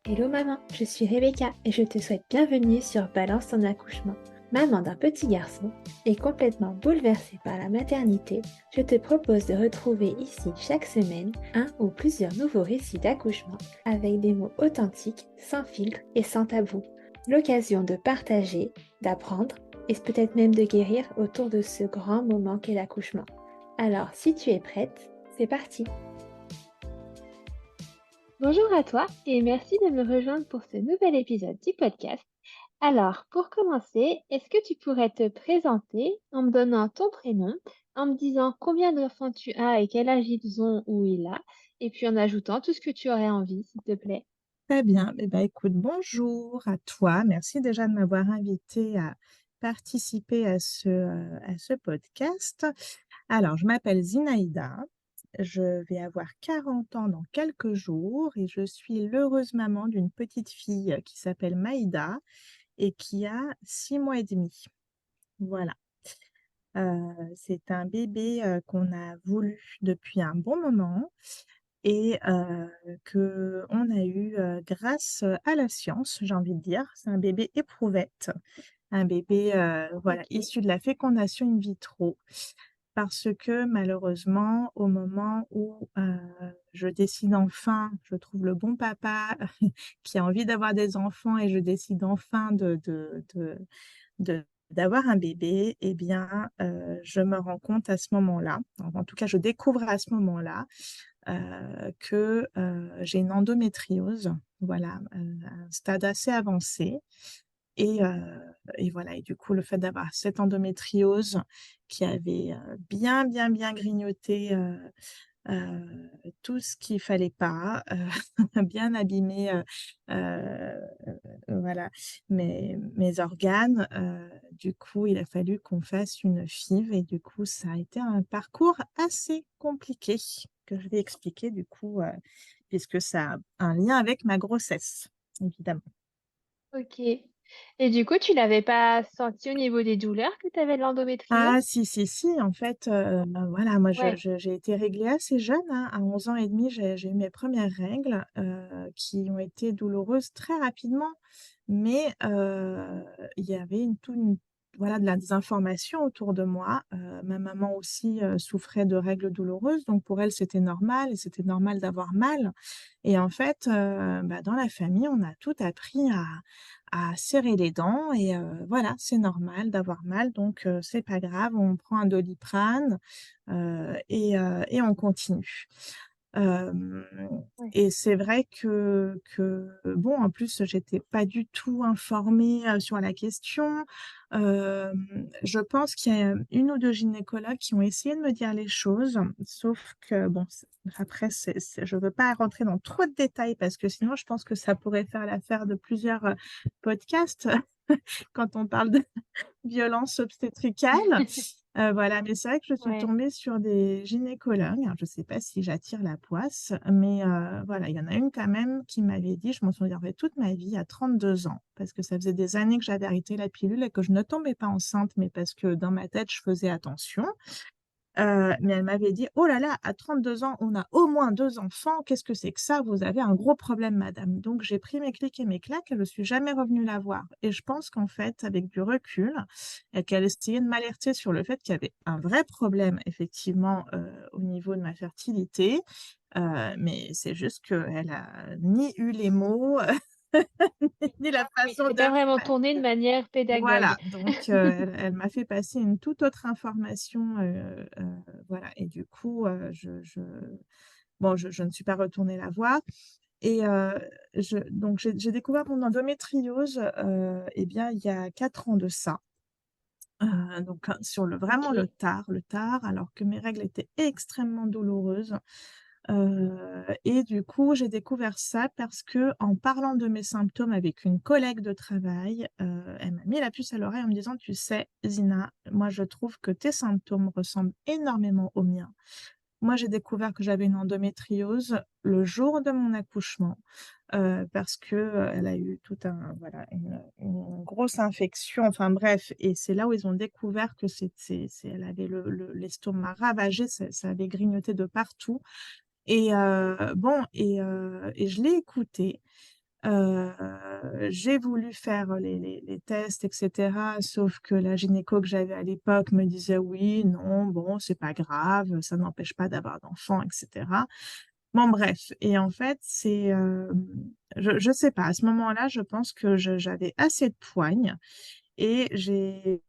Hello maman, je suis Rebecca et je te souhaite bienvenue sur Balance ton accouchement. Maman d'un petit garçon et complètement bouleversée par la maternité, je te propose de retrouver ici chaque semaine un ou plusieurs nouveaux récits d'accouchement avec des mots authentiques, sans filtre et sans tabou. L'occasion de partager, d'apprendre et peut-être même de guérir autour de ce grand moment qu'est l'accouchement. Alors si tu es prête, c'est parti! Bonjour à toi et merci de me rejoindre pour ce nouvel épisode du podcast. Alors, pour commencer, est-ce que tu pourrais te présenter en me donnant ton prénom, en me disant combien d'enfants tu as et quel âge ils ont ou il a, et puis en ajoutant tout ce que tu aurais envie, s'il te plaît. Très bien. Eh ben, écoute, bonjour à toi. Merci déjà de m'avoir invité à participer à ce podcast. Alors, je m'appelle Zinaïda. Je vais avoir 40 ans dans quelques jours et je suis l'heureuse maman d'une petite fille qui s'appelle Maïda et qui a 6 mois et demi. Voilà. C'est un bébé qu'on a voulu depuis un bon moment et qu'on a eu, grâce, à la science, j'ai envie de dire. C'est un bébé éprouvette, un bébé, voilà, Ok. issu de la fécondation in vitro. Parce que malheureusement, au moment où, je décide enfin, je trouve le bon papa qui a envie d'avoir des enfants et je décide enfin de d'avoir un bébé et bien, je me rends compte à ce moment-là, en tout cas je découvre à ce moment-là, que, j'ai une endométriose, voilà, un stade assez avancé et voilà et du coup, le fait d'avoir cette endométriose qui avait, bien grignoté, heu, tout ce qu'il fallait pas, bien abîmé, heu, voilà, mes organes, du coup, il a fallu qu'on fasse une FIV et du coup, ça a été un parcours assez compliqué que je vais expliquer du coup, puisque ça a un lien avec ma grossesse, évidemment. Ok. Et du coup, tu l'avais pas senti au niveau des douleurs que tu avais de Ah l'endométriose? si, si, si, en fait, voilà, moi Ouais. j'ai été réglée assez jeune, hein. À 11 ans et demi, j'ai eu mes premières règles, qui ont été douloureuses très rapidement. Mais, il y avait une voilà, de la désinformation autour de moi. Ma maman aussi, souffrait de règles douloureuses, donc pour elle, c'était normal et c'était normal d'avoir mal. Et en fait, bah, dans la famille, on a tout appris à serrer les dents et voilà, c'est normal d'avoir mal, donc c'est pas grave, on prend un Doliprane, et on continue. Hem Ouais. et c'est vrai que bon, en plus, j'étais pas du tout informée, sur la question. Je pense qu'il y a 1 ou 2 gynécologues qui ont essayé de me dire les choses, sauf que bon, après c'est je veux pas rentrer dans trop de détails parce que sinon je pense que ça pourrait faire l'affaire de plusieurs, podcasts quand on parle de violence obstétricale. Voilà, mais c'est vrai que je suis Ouais. tombée sur des gynécologues, alors je ne sais pas si j'attire la poisse, mais voilà, il y en a une quand même qui m'avait dit, je m'en souviendrai toute ma vie, à 32 ans, parce que ça faisait des années que j'avais arrêté la pilule et que je ne tombais pas enceinte, mais parce que dans ma tête, je faisais attention. Mais elle m'avait dit: «Oh là là, à 32 ans, on a au moins 2 enfants, qu'est-ce que c'est que ça? Vous avez un gros problème madame». Donc j'ai pris mes clics et mes claques et je suis jamais revenue la voir et je pense qu'en fait, avec du recul et qu'elle essayait de m'alerter sur le fait qu'il y avait un vrai problème effectivement, au niveau de ma fertilité, mais c'est juste qu'elle a ni eu les mots, ni la Oui, façon c'est de pas vraiment faire. tourné de manière pédagogue. Voilà, donc elle m'a fait passer une toute autre information, voilà et du coup, je bon, je ne suis pas retournée la voir et donc j'ai découvert mon endométriose, et bien, il y a 4 ans de ça, donc sur vraiment OK. le tard, alors que mes règles étaient extrêmement douloureuses. Et du coup, j'ai découvert ça parce que en parlant de mes symptômes avec une collègue de travail, elle m'a mis la puce à l'oreille en me disant: «Tu sais, Zina, moi je trouve que tes symptômes ressemblent énormément aux miens». Moi, j'ai découvert que j'avais une endométriose le jour de mon accouchement, parce que, elle a eu tout un voilà, une grosse infection, enfin bref et c'est là où ils ont découvert que c'est elle avait l'estomac ravagé, ça avait grignoté de partout et bon et je l'ai écoutée, Heu, j'ai voulu faire les tests et cetera, sauf que la gynéco que j'avais à l'époque me disait: «Oui, non, bon, c'est pas grave, ça n'empêche pas d'avoir d'enfants» et cetera. Bon bref et en fait, je sais pas, à ce moment-là, je pense que j'avais assez de poigne et j'ai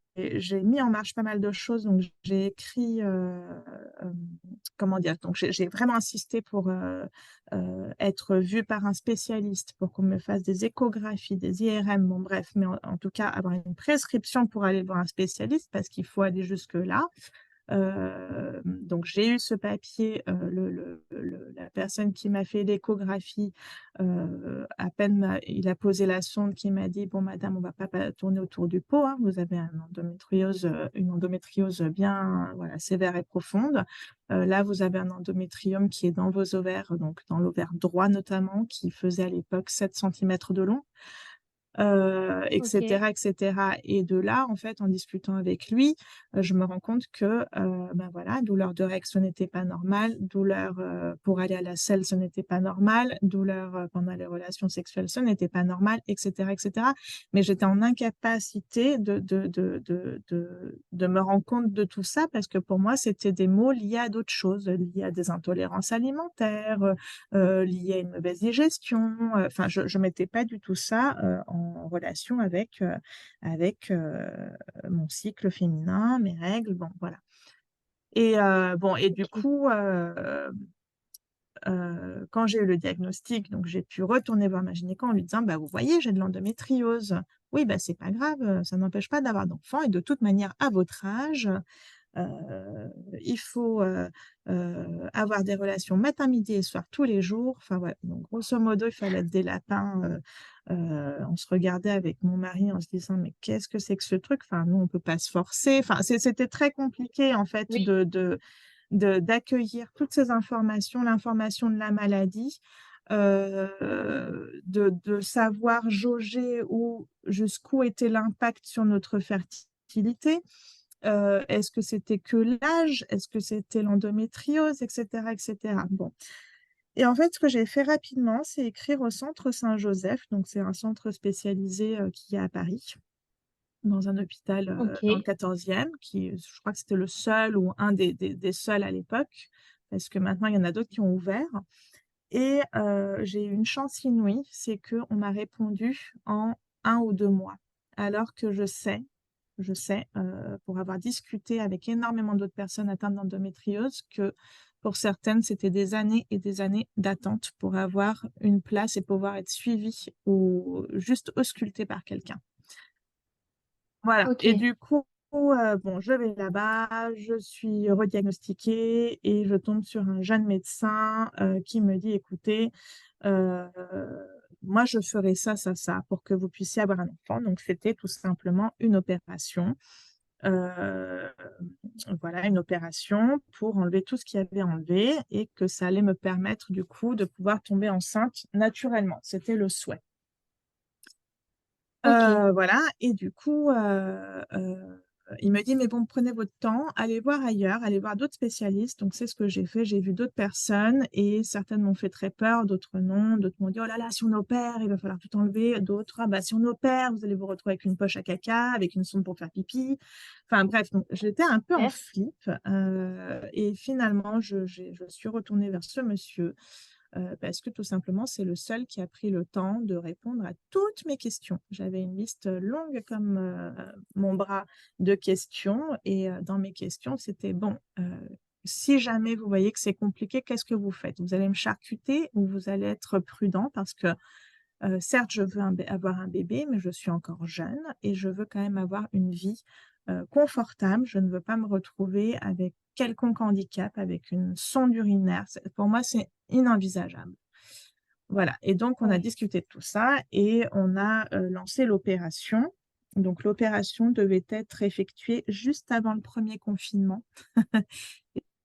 mis en marche pas mal de choses. Donc j'ai écrit, comment dire? Donc j'ai vraiment insisté pour, être vue par un spécialiste, pour qu'on me fasse des échographies, des IRM, bon bref, mais en tout cas avoir une prescription pour aller voir un spécialiste parce qu'il faut aller jusque-là. Donc j'ai eu ce papier, la personne qui m'a fait l'échographie, à peine il a posé la sonde qui m'a dit: «Bon madame, on va pas tourner autour du pot, hein, vous avez une endométriose bien, voilà, sévère et profonde. Là, vous avez un endométrium qui est dans vos ovaires, donc dans l'ovaire droit notamment, qui faisait à l'époque 7 centimètres de long». Et Ok. cetera et cetera et de là, en fait, en discutant avec lui, je me rends compte que, ben, voilà, douleur de règles, ce n'était pas normal, douleur, pour aller à la selle, ce n'était pas normal, douleur, pendant les relations sexuelles, ce n'était pas normal et cetera et cetera. Mais j'étais en incapacité de me rendre compte de tout ça parce que pour moi, c'était des mots liés à d'autres choses, liés à des intolérances alimentaires, liées à une mauvaise digestion, enfin je mettais pas du tout ça, en relation avec mon cycle féminin, mes règles, bon voilà et bon et du Ok. coup, quand j'ai eu le diagnostic, donc j'ai pu retourner voir ma gynéco en lui disant: «Bah, vous voyez, j'ai de l'endométriose». «Oui, bah, c'est pas grave, ça n'empêche pas d'avoir d'enfants et de toute manière à votre âge, il faut, avoir des relations matin, midi et soir tous les jours. Enfin voilà, donc grosso modo, il fallait être des lapins, on se regardait avec mon mari en se disant: «Mais qu'est-ce que c'est que ce truc?» Enfin, nous, on peut pas se forcer. Enfin, c'était très compliqué en fait Oui. d'accueillir toutes ces informations, l'information de la maladie, de savoir jauger où jusqu'où était l'impact sur notre fertilité. Est-ce que c'était que l'âge? Est-ce que c'était l'endométriose? Et cetera, et cetera. Bon et en fait, ce que j'ai fait rapidement, c'est écrire au Centre Saint-Joseph. Donc c'est un centre spécialisé, qui est à Paris, dans un hôpital, Ok. dans le 14e, qui je crois que c'était le seul ou un des seuls à l'époque, parce que maintenant il y en a d'autres qui ont ouvert et j'ai eu une chance inouïe, c'est qu'on m'a répondu en 1 ou 2 mois. Alors que je sais, pour avoir discuté avec énormément d'autres personnes atteintes d'endométriose, que pour certaines, c'était des années et des années d'attente pour avoir une place et pouvoir être suivie ou juste auscultée par quelqu'un. Voilà et Ok. du coup, bon, je vais là-bas, je suis rediagnostiquée et je tombe sur un jeune médecin, qui me dit: «Écoutez, heu, moi je ferai ça pour que vous puissiez avoir un enfant». Donc c'était tout simplement une opération, heu, voilà, une opération pour enlever tout ce qu'il y avait à enlever et que ça allait me permettre du coup de pouvoir tomber enceinte naturellement. C'était le souhait. Ok. Voilà et du coup, il me dit: «Mais bon, prenez votre temps, allez voir ailleurs, allez voir d'autres spécialistes». Donc c'est ce que j'ai fait. J'ai vu d'autres personnes et certaines m'ont fait très peur, d'autres non. D'autres m'ont dit: «Oh là là, si on opère, il va falloir tout enlever». D'autres: «Ah bah, si on opère, vous allez vous retrouver avec une poche à caca, avec une sonde pour faire pipi». Enfin bref, donc j'étais un peu en Super. flip, et finalement je suis retournée vers ce monsieur, parce que tout simplement, c'est le seul qui a pris le temps de répondre à toutes mes questions. J'avais une liste longue comme, mon bras de questions et dans mes questions, c'était: «Bon, si jamais vous voyez que c'est compliqué, qu'est-ce que vous faites? Vous allez me charcuter ou vous allez être prudent? Parce que, certes, je veux avoir un bébé, mais je suis encore jeune et je veux quand même avoir une vie, confortable. Je ne veux pas me retrouver avec quelconque handicap, avec une sonde urinaire. Pour moi, c'est inenvisageable. Voilà et donc on a Oui. discuté de tout ça et on a, lancé l'opération. Donc l'opération devait être effectuée juste avant le premier confinement.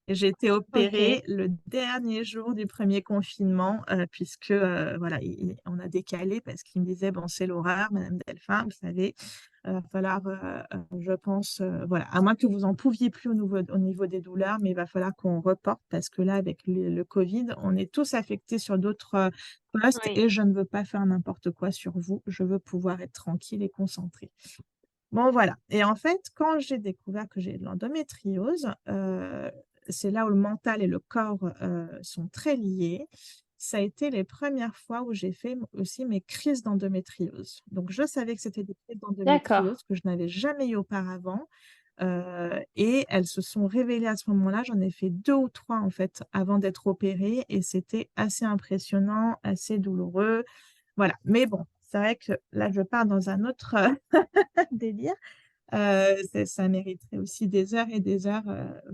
Et j'ai été opérée Ok. le dernier jour du premier confinement, puisque, voilà, on a décalé parce qu'il me disait: «Bon, c'est l'horreur, madame Delphin, vous savez, Il va falloir, je pense, voilà, à moins que vous en pouviez plus au niveau des douleurs, mais il va falloir qu'on reporte parce que là, avec le Covid, on est tous affectés sur d'autres, postes Oui. et je ne veux pas faire n'importe quoi sur vous. Je veux pouvoir être tranquille et concentrée. Bon, voilà, et en fait, quand j'ai découvert que j'ai de l'endométriose, c'est là où le mental et le corps, sont très liés. Ça a été les premières fois où j'ai fait aussi mes crises d'endométriose. Donc je savais que c'était des crises D'accord. d'endométriose que je n'avais jamais eu auparavant, et elles se sont révélées à ce moment-là. J'en ai fait 2 ou 3 en fait avant d'être opérée et c'était assez impressionnant, assez douloureux, voilà. Mais bon, c'est vrai que là, je pars dans un autre, délire. Ça mériterait aussi des heures et des heures,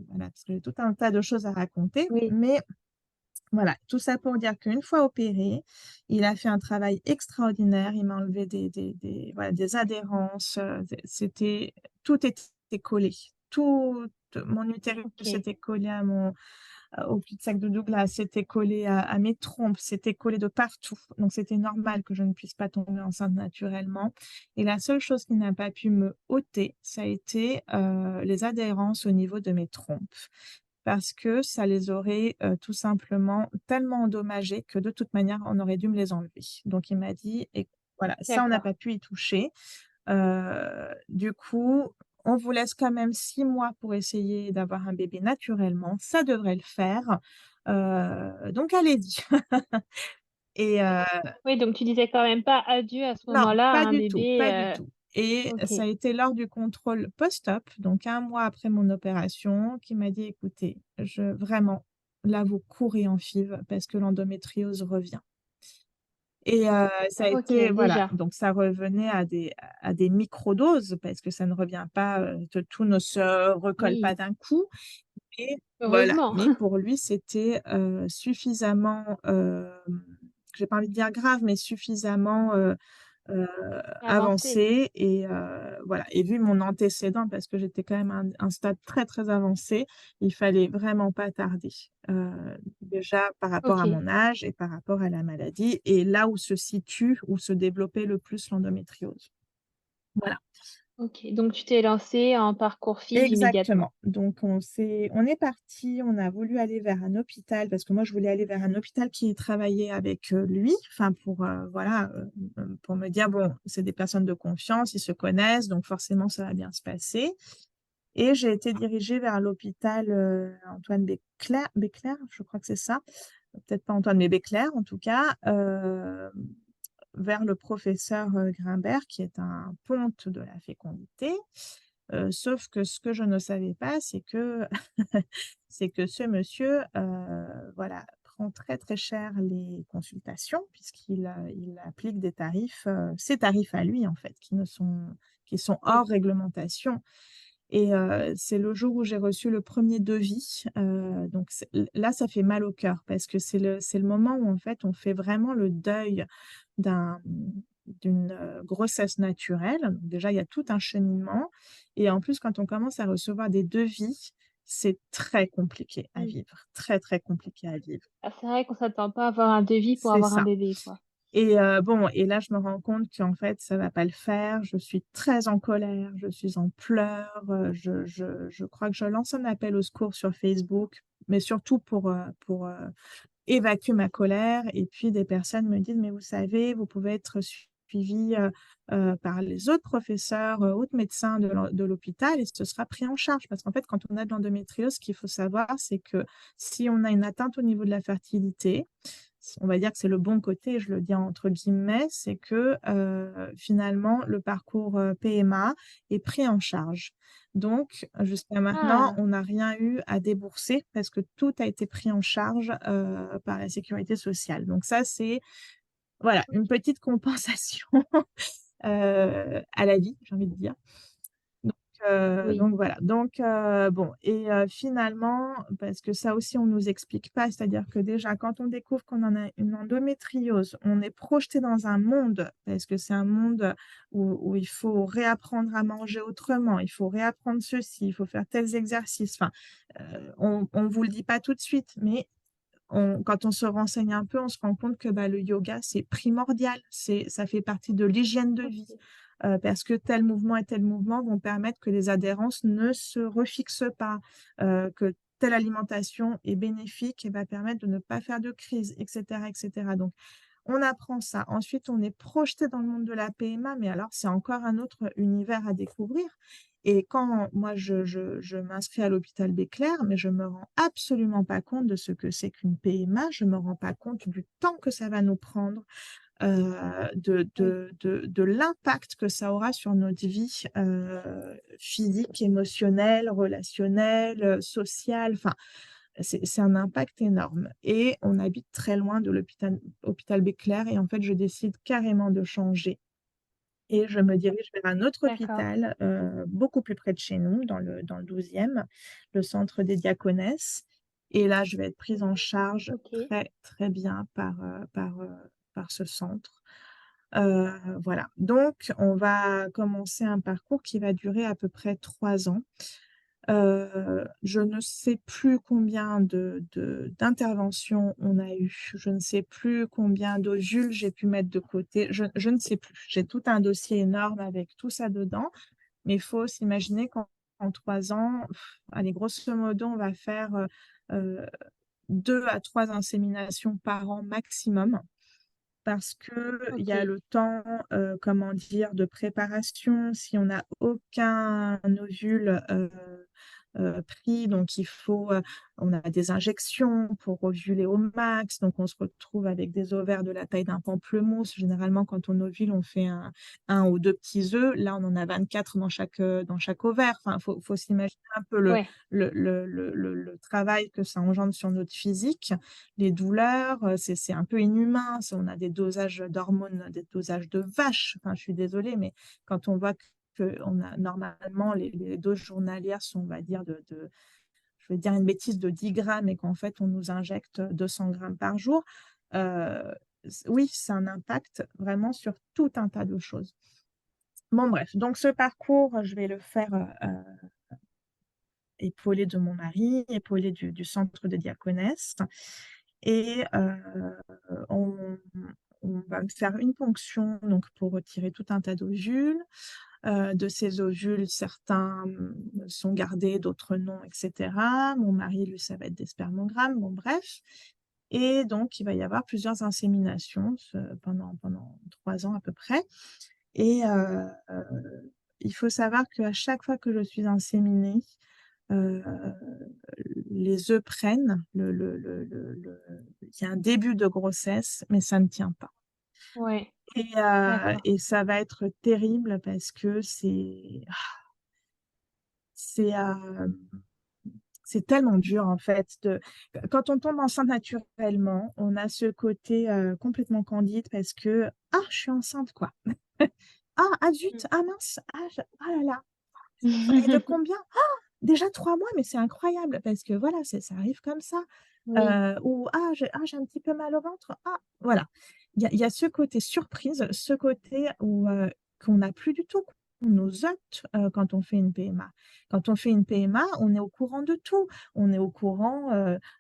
voilà, parce que j'ai tout un tas de choses à raconter. Oui. Mais voilà, tout ça pour dire qu'une fois opéré, il a fait un travail extraordinaire. Il m'a enlevé voilà, des adhérences, c'était tout était collé. Tout mon utérus OK. était collé à mon au cul-de-sac de Douglas, c'était collé à mes trompes, c'était collé de partout. Donc c'était normal que je ne puisse pas tomber enceinte naturellement et la seule chose qui n'a pas pu me ôter, ça a été, les adhérences au niveau de mes trompes. Parce que ça les aurait, tout simplement tellement endommagées que de toute manière, on aurait dû me les enlever. Donc il m'a dit: «Écoute, voilà, ça on n'a D'accord. pas pu y toucher. Du coup, on vous laisse quand même 6 mois pour essayer d'avoir un bébé naturellement, ça devrait le faire, donc allez-y» et Oui, donc tu disais quand même pas adieu à ce non, moment-là à pas un du tout, bébé, pas du tout et OK. ça a été lors du contrôle post-op, donc 1 mois après mon opération, qu'il m'a dit: «Écoutez, je vraiment, là, vous courez en FIV parce que l'endométriose revient». Et ça a OK, été voilà, déjà. donc ça revenait à des microdoses parce que ça ne revient pas, tout ne se recolle Oui, pas d'un coup et voilà, heureusement. mais pour lui, c'était, suffisamment, j'ai pas envie de dire grave, mais suffisamment, heu, Avancé. avancé et voilà et vu mon antécédent parce que j'étais quand même à un stade très, très avancé, il fallait vraiment pas tarder. Déjà par rapport à OK. mon âge et par rapport à la maladie et là où se situe, où se développait le plus l'endométriose. Voilà. OK, donc tu t'es lancée en parcours FIV immédiatement? Exactement. Donc on est parti, on a voulu aller vers un hôpital parce que moi je voulais aller vers un hôpital qui travaillait avec, lui, enfin pour, voilà, pour me dire: «Bon, c'est des personnes de confiance, ils se connaissent, donc forcément ça va bien se passer» et j'ai été dirigée vers l'hôpital, Antoine Béclère, je crois que c'est ça. Peut-être pas Antoine, mais Béclère en tout cas, vers le professeur, Grimbert qui est un ponte de la fécondité. Sauf que ce que je ne savais pas, c'est que c'est que ce monsieur, voilà, prend très, très cher les consultations puisqu'il, il applique des tarifs, ses tarifs à lui, en fait, qui sont Oui. hors réglementation et c'est le jour où j'ai reçu le premier devis, donc c'est là, ça fait mal au cœur parce que c'est le moment où, en fait, on fait vraiment le deuil d'une, grossesse naturelle. Donc déjà, il y a tout un cheminement et en plus, quand on commence à recevoir des devis, c'est très compliqué à Mmh. vivre, très, très compliqué à vivre. Ah, c'est vrai qu'on s'attend pas à avoir un devis pour C'est avoir un ça. bébé, quoi. Et bon et là, je me rends compte qu'en fait, ça va pas le faire. Je suis très en colère, je suis en pleurs, je crois que je lance un appel au secours sur Facebook, mais surtout pour, évacuer ma colère et puis des personnes me disent: «Mais vous savez, vous pouvez être suivi, par les autres professeurs, autres médecins de l'hôpital et ce sera pris en charge». Parce qu'en fait, quand on a de l'endométriose, ce qu'il faut savoir, c'est que si on a une atteinte au niveau de la fertilité, on va dire que c'est le bon côté, je le dis entre guillemets, c'est que, finalement le parcours, PMA est pris en charge. Donc jusqu'à maintenant, Ah! on n'a rien eu à débourser parce que tout a été pris en charge, par la sécurité sociale. Donc ça, c'est voilà, une petite compensation, à la vie, j'ai envie de dire. Donc Oui. donc voilà, donc bon et finalement, parce que ça aussi on nous explique pas, c'est-à-dire que déjà quand on découvre qu'on en a une endométriose, on est projeté dans un monde, parce que c'est un monde où il faut réapprendre à manger autrement, il faut réapprendre ceci, il faut faire tels exercices, enfin, on vous le dit pas tout de suite, mais on quand on se renseigne un peu, on se rend compte que, bah, le yoga, c'est primordial, ça fait partie de l'hygiène de vie. OK. parce que tel mouvement et tel mouvement vont permettre que les adhérences ne se refixent pas, que telle alimentation est bénéfique et va permettre de ne pas faire de crise, etc., etc. Donc, on apprend ça. Ensuite, on est projeté dans le monde de la PMA, mais alors c'est encore un autre univers à découvrir. Et quand moi, je m'inscris à l'hôpital Béclair, mais je me rends absolument pas compte de ce que c'est qu'une PMA, je me rends pas compte du temps que ça va nous prendre, Oui, de l'impact que ça aura sur notre vie physique, émotionnelle, relationnelle, sociale. Enfin, c'est un impact énorme. Et on habite très loin de l'hôpital Béclair. Et en fait, je décide carrément de changer. Et je me dirige vers un autre d'accord. hôpital, beaucoup plus près de chez nous, dans le 12e, le centre des Diaconesses. Et là, je vais être prise en charge Ok, très, très bien par ce centre. Voilà. Donc, on va commencer un parcours qui va durer à peu près 3 ans. Je ne sais plus combien d'interventions on a eu. Je ne sais plus combien d'ovules j'ai pu mettre de côté. Je ne sais plus. J'ai tout un dossier énorme avec tout ça dedans. Mais il faut s'imaginer qu'en 3 ans, allez, grosso modo, on va faire 2 à 3 inséminations par an maximum parce que il y a ok. le temps, comment dire, de préparation. Si on n'a aucun ovule pris, donc on a des injections pour ovuler au max, donc on se retrouve avec des ovaires de la taille d'un pamplemousse. Généralement, quand on ovule, on fait un ou deux petits œufs. Là, on en a 24 dans chaque ovaire. Enfin, faut s'imaginer un peu Ouais, le travail que ça engendre sur notre physique, les douleurs, c'est un peu inhumain. On a des dosages d'hormones, des dosages de vaches. Enfin, je suis désolée, mais quand on voit que on a normalement les doses journalières sont, on va dire, je vais dire une bêtise, de 10 grammes et qu'en fait, on nous injecte 200 grammes par jour. euh, oui, c'est un impact vraiment sur tout un tas de choses. Bon, bref, donc ce parcours, je vais le faire épaulé de mon mari, épaulé du centre de Diaconesse. Et on, on va me faire une ponction donc, pour retirer tout un tas d'ovules. De ces ovules, certains sont gardés, d'autres non, etc. Mon mari, lui, ça va être des spermogrammes, bon, bref. Et donc, il va y avoir plusieurs inséminations pendant 3 ans à peu près. Et il faut savoir qu'à chaque fois que je suis inséminée, euh, les œufs prennent, il y a un début de grossesse, mais ça ne tient pas. ouais, d'accord. Et ça va être terrible parce que c'est, euh, c'est tellement dur en fait. Quand on tombe enceinte naturellement, on a ce côté complètement candide parce que, ah, je suis enceinte quoi. Ah, zut, ah mince, ah là là. Et de combien? Déjà 3 mois, mais c'est incroyable parce que voilà, ça arrive comme ça. Oui, Ou j'ai un petit peu mal au ventre. Ah, voilà. Il y a ce côté surprise, ce côté qu'on n'a plus du tout. On nous ôte quand on fait une PMA. Quand on fait une PMA, on est au courant de tout. On est au courant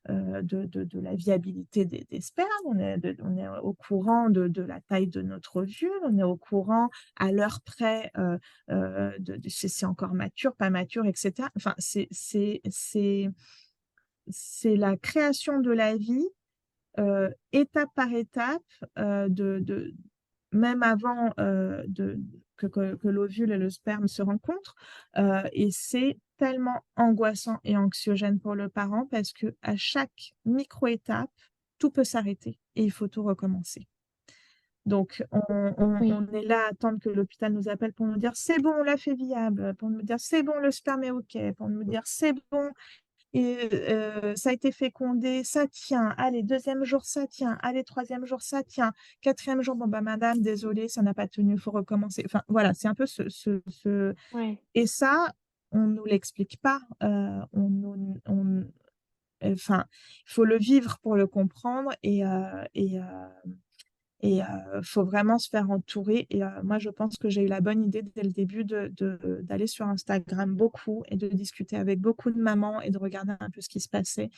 de la viabilité des spermes, on est au courant de la taille de notre ovule, on est au courant à l'heure près c'est encore mature, pas mature, etc. Enfin, c'est la création de la vie, étape par étape, même avant que l'ovule et le sperme se rencontrent. Et c'est tellement angoissant et anxiogène pour le parent parce que à chaque micro-étape, tout peut s'arrêter et il faut tout recommencer. Donc, on oui, est là à attendre que l'hôpital nous appelle pour nous dire c'est bon, on l'a fait viable, pour nous dire c'est bon, le sperme est OK, pour nous dire c'est bon, et ça a été fécondé, ça tient. Allez, deuxième jour, ça tient. Allez, troisième jour, ça tient. Quatrième jour, bon, bah, madame, désolée, ça n'a pas tenu, il faut recommencer. Enfin, voilà, c'est un peu ouais, Et ça, on ne nous l'explique pas. Enfin, il faut le vivre pour le comprendre. Et faut vraiment se faire entourer. Et moi, je pense que j'ai eu la bonne idée dès le début d'aller sur Instagram beaucoup et de discuter avec beaucoup de mamans et de regarder un peu ce qui se passait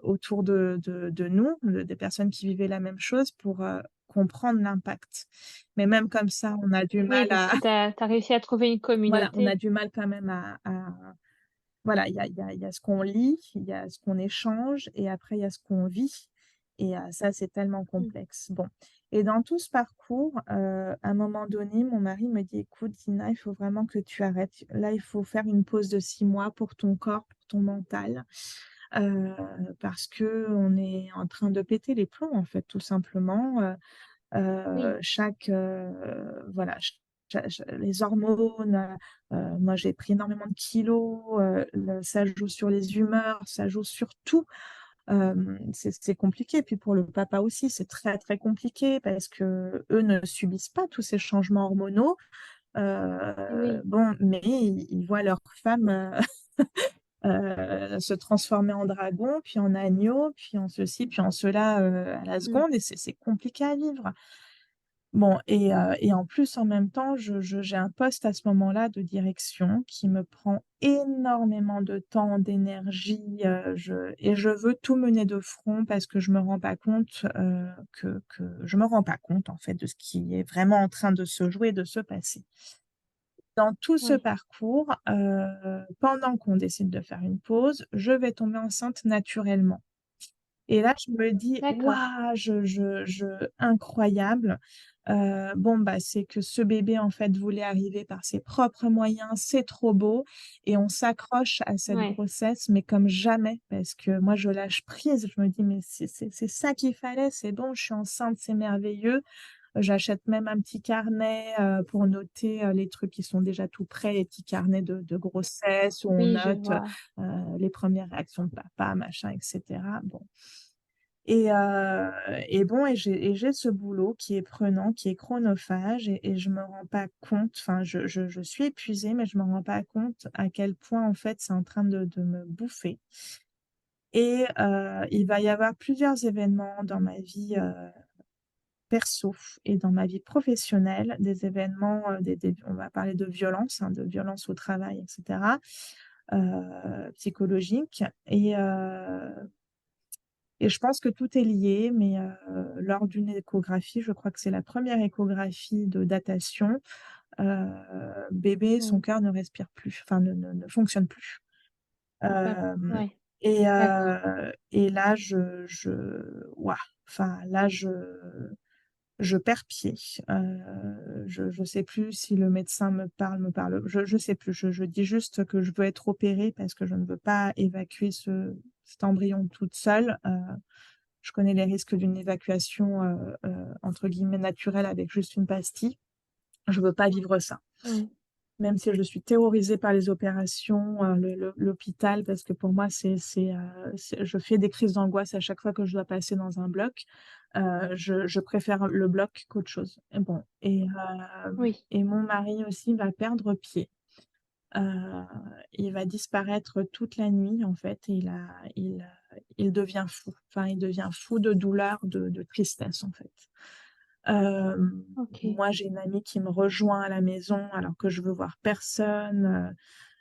autour de nous, des personnes qui vivaient la même chose pour comprendre l'impact. Mais même comme ça, on a du Oui, mal parce à, que tu as réussi à trouver une voilà, on a communauté. du mal quand même voilà, il y a ce qu'on lit, il y a ce qu'on échange et après il y a ce qu'on vit. Et ça, c'est tellement Mmh. complexe. Bon. Et dans tout ce parcours, à un moment donné, mon mari me dit, écoute, Dina, il faut vraiment que tu arrêtes. Là, il faut faire une pause de 6 mois pour ton corps, pour ton mental, euh, parce que on est en train de péter les plombs, en fait, tout simplement. Oui, Voilà, les hormones, moi j'ai pris énormément de kilos, ça joue sur les humeurs, ça joue sur tout. C'est compliqué. Puis pour le papa aussi, c'est très très compliqué parce que eux ne subissent pas tous ces changements hormonaux. oui, Bon, mais ils voient leur femme se transformer en dragon, puis en agneau, puis en ceci, puis en cela à la mmh, seconde, et c'est compliqué à vivre. Bon, et en plus, en même temps, j'ai un poste à ce moment-là de direction qui me prend énormément de temps, d'énergie, et je veux tout mener de front parce que je me rends pas compte que je me rends pas compte en fait de ce qui est vraiment en train de se jouer, de se passer. Dans tout ce oui, parcours, pendant qu'on décide de faire une pause, je vais tomber enceinte naturellement. Et là, je me dis, d'accord. waouh, incroyable. Bon, bah, c'est que ce bébé, en fait, voulait arriver par ses propres moyens. C'est trop beau. Et on s'accroche à cette Ouais, grossesse, mais comme jamais, parce que moi, je lâche prise. Je me dis, mais c'est ça qu'il fallait. C'est bon, je suis enceinte, c'est merveilleux. J'achète même un petit carnet pour noter les trucs qui sont déjà tout prêts, les petits carnets de grossesse où on oui, je note vois. les premières réactions de papa, machin, etc. Bon. Et bon, et j'ai ce boulot qui est prenant, qui est chronophage, et je me rends pas compte, enfin, je suis épuisée, mais je me rends pas compte à quel point, en fait, c'est en train de me bouffer. Et il va y avoir plusieurs événements dans ma vie perso et dans ma vie professionnelle, des événements, on va parler de violence, hein, de violence au travail, etc., psychologique. Et je pense que tout est lié, mais lors d'une échographie, je crois que c'est la première échographie de datation, bébé, son Mmh, cœur ne respire plus, enfin ne fonctionne plus. Euh, ouais, d'accord. et là, ouah, enfin là, je perds pied. Je sais plus si le médecin me parle. Je sais plus. Je dis juste que je veux être opérée parce que je ne veux pas évacuer cet embryon toute seule. Je connais les risques d'une évacuation entre guillemets naturelle avec juste une pastille. Je veux pas vivre ça. Mmh, Même si je suis terrorisée par les opérations, l'hôpital, parce que pour moi, je fais des crises d'angoisse à chaque fois que je dois passer dans un bloc. Je préfère le bloc qu'autre chose. Et bon, oui, et mon mari aussi va perdre pied. Euh, il va disparaître toute la nuit, en fait, et il devient fou. Enfin, il devient fou de douleur, de tristesse, en fait. Euh, OK. Moi, j'ai une amie qui me rejoint à la maison alors que je veux voir personne.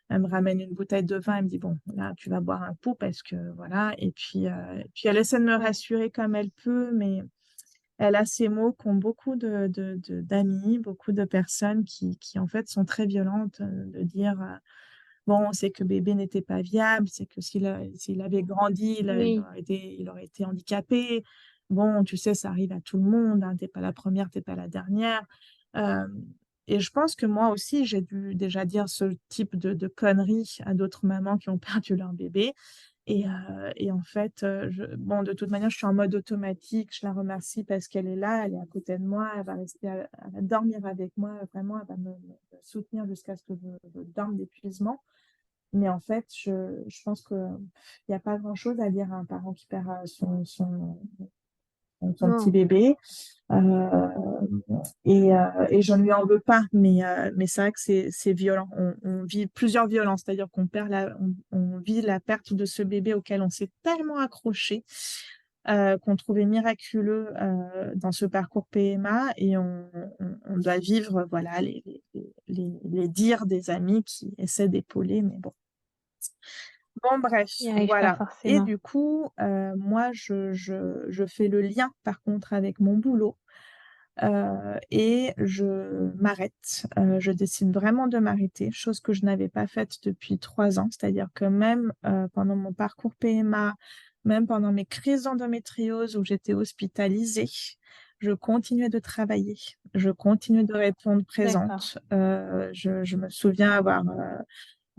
Elle me ramène une bouteille de vin. Elle me dit, bon, là, tu vas boire un coup parce que voilà. Et puis elle essaie de me Ouais, rassurer comme elle peut, mais elle a ces mots qu'ont beaucoup d'amis, beaucoup de personnes qui, en fait, sont très violentes, de dire, bon, c'est que bébé n'était pas viable, c'est que s'il avait grandi, oui, il aurait été handicapé. Bon, tu sais, ça arrive à tout le monde, hein, t'es pas la première, t'es pas la dernière. Euh, et je pense que moi aussi, j'ai dû déjà dire ce type de conneries à d'autres mamans qui ont perdu leur bébé. Et en fait, bon, de toute manière, je suis en mode automatique. Je la remercie parce qu'elle est là, elle est à côté de moi, elle va rester, elle va dormir avec moi, vraiment, elle va me soutenir jusqu'à ce que je dorme d'épuisement. Mais en fait, je pense qu'il n'y a pas grand-chose à dire à un parent qui perd son petit non, bébé. Euh, et je ne lui en veux pas, mais c'est vrai que c'est violent. On vit plusieurs violences, c'est-à-dire qu'on vit la perte de ce bébé auquel on s'est tellement accroché. qu'on trouvait miraculeux dans ce parcours PMA et on doit vivre voilà, les dires des amis qui essaient d'épauler, mais bon. Bon, bref, Il n'y arrive pas voilà. Et forcément. du coup, moi, je fais le lien, par contre, avec mon boulot et je m'arrête. Je décide vraiment de m'arrêter, chose que je n'avais pas faite depuis 3 ans. C'est-à-dire que même pendant mon parcours PMA, même pendant mes crises d'endométriose où j'étais hospitalisée, je continuais de travailler, je continuais de répondre D'accord. présente. Je me souviens avoir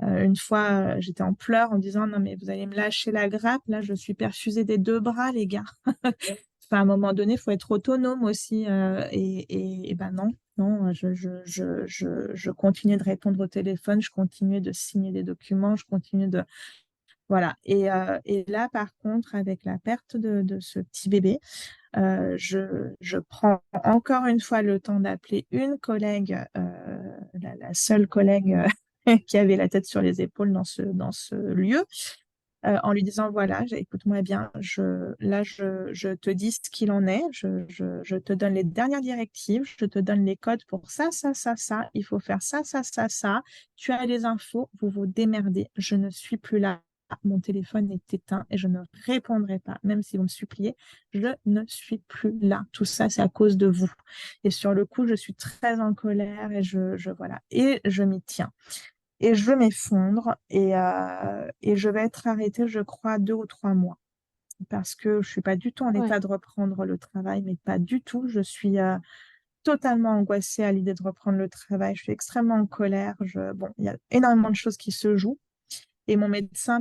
une fois, j'étais en pleurs en disant, non, mais vous allez me lâcher la grappe, là, je suis perfusée des 2 bras, les gars. Enfin, à un moment donné, il faut être autonome aussi. Et ben non, non, je continuais de répondre au téléphone, je continuais de signer des documents, je continuais de... Voilà. Et là, par contre, avec la perte de ce petit bébé, je prends encore une fois le temps d'appeler une collègue, la seule collègue qui avait la tête sur les épaules dans ce lieu, en lui disant, voilà, écoute-moi bien, je te dis ce qu'il en est, je te donne les dernières directives, je te donne les codes pour ça, ça, ça, ça, il faut faire ça, ça, ça, ça, tu as les infos, vous vous démerdez, je ne suis plus là. Mon téléphone est éteint et je ne répondrai pas, même si vous me suppliez, je ne suis plus là. Tout ça, c'est à cause de vous. Et sur le coup, je suis très en colère et voilà. Et je m'y tiens et je m'effondre et je vais être arrêtée, je crois, 2 ou 3 mois parce que je suis pas du tout en Ouais. état de reprendre le travail, mais pas du tout. Je suis totalement angoissée à l'idée de reprendre le travail. Je suis extrêmement en colère. Bon, il y a énormément de choses qui se jouent et mon médecin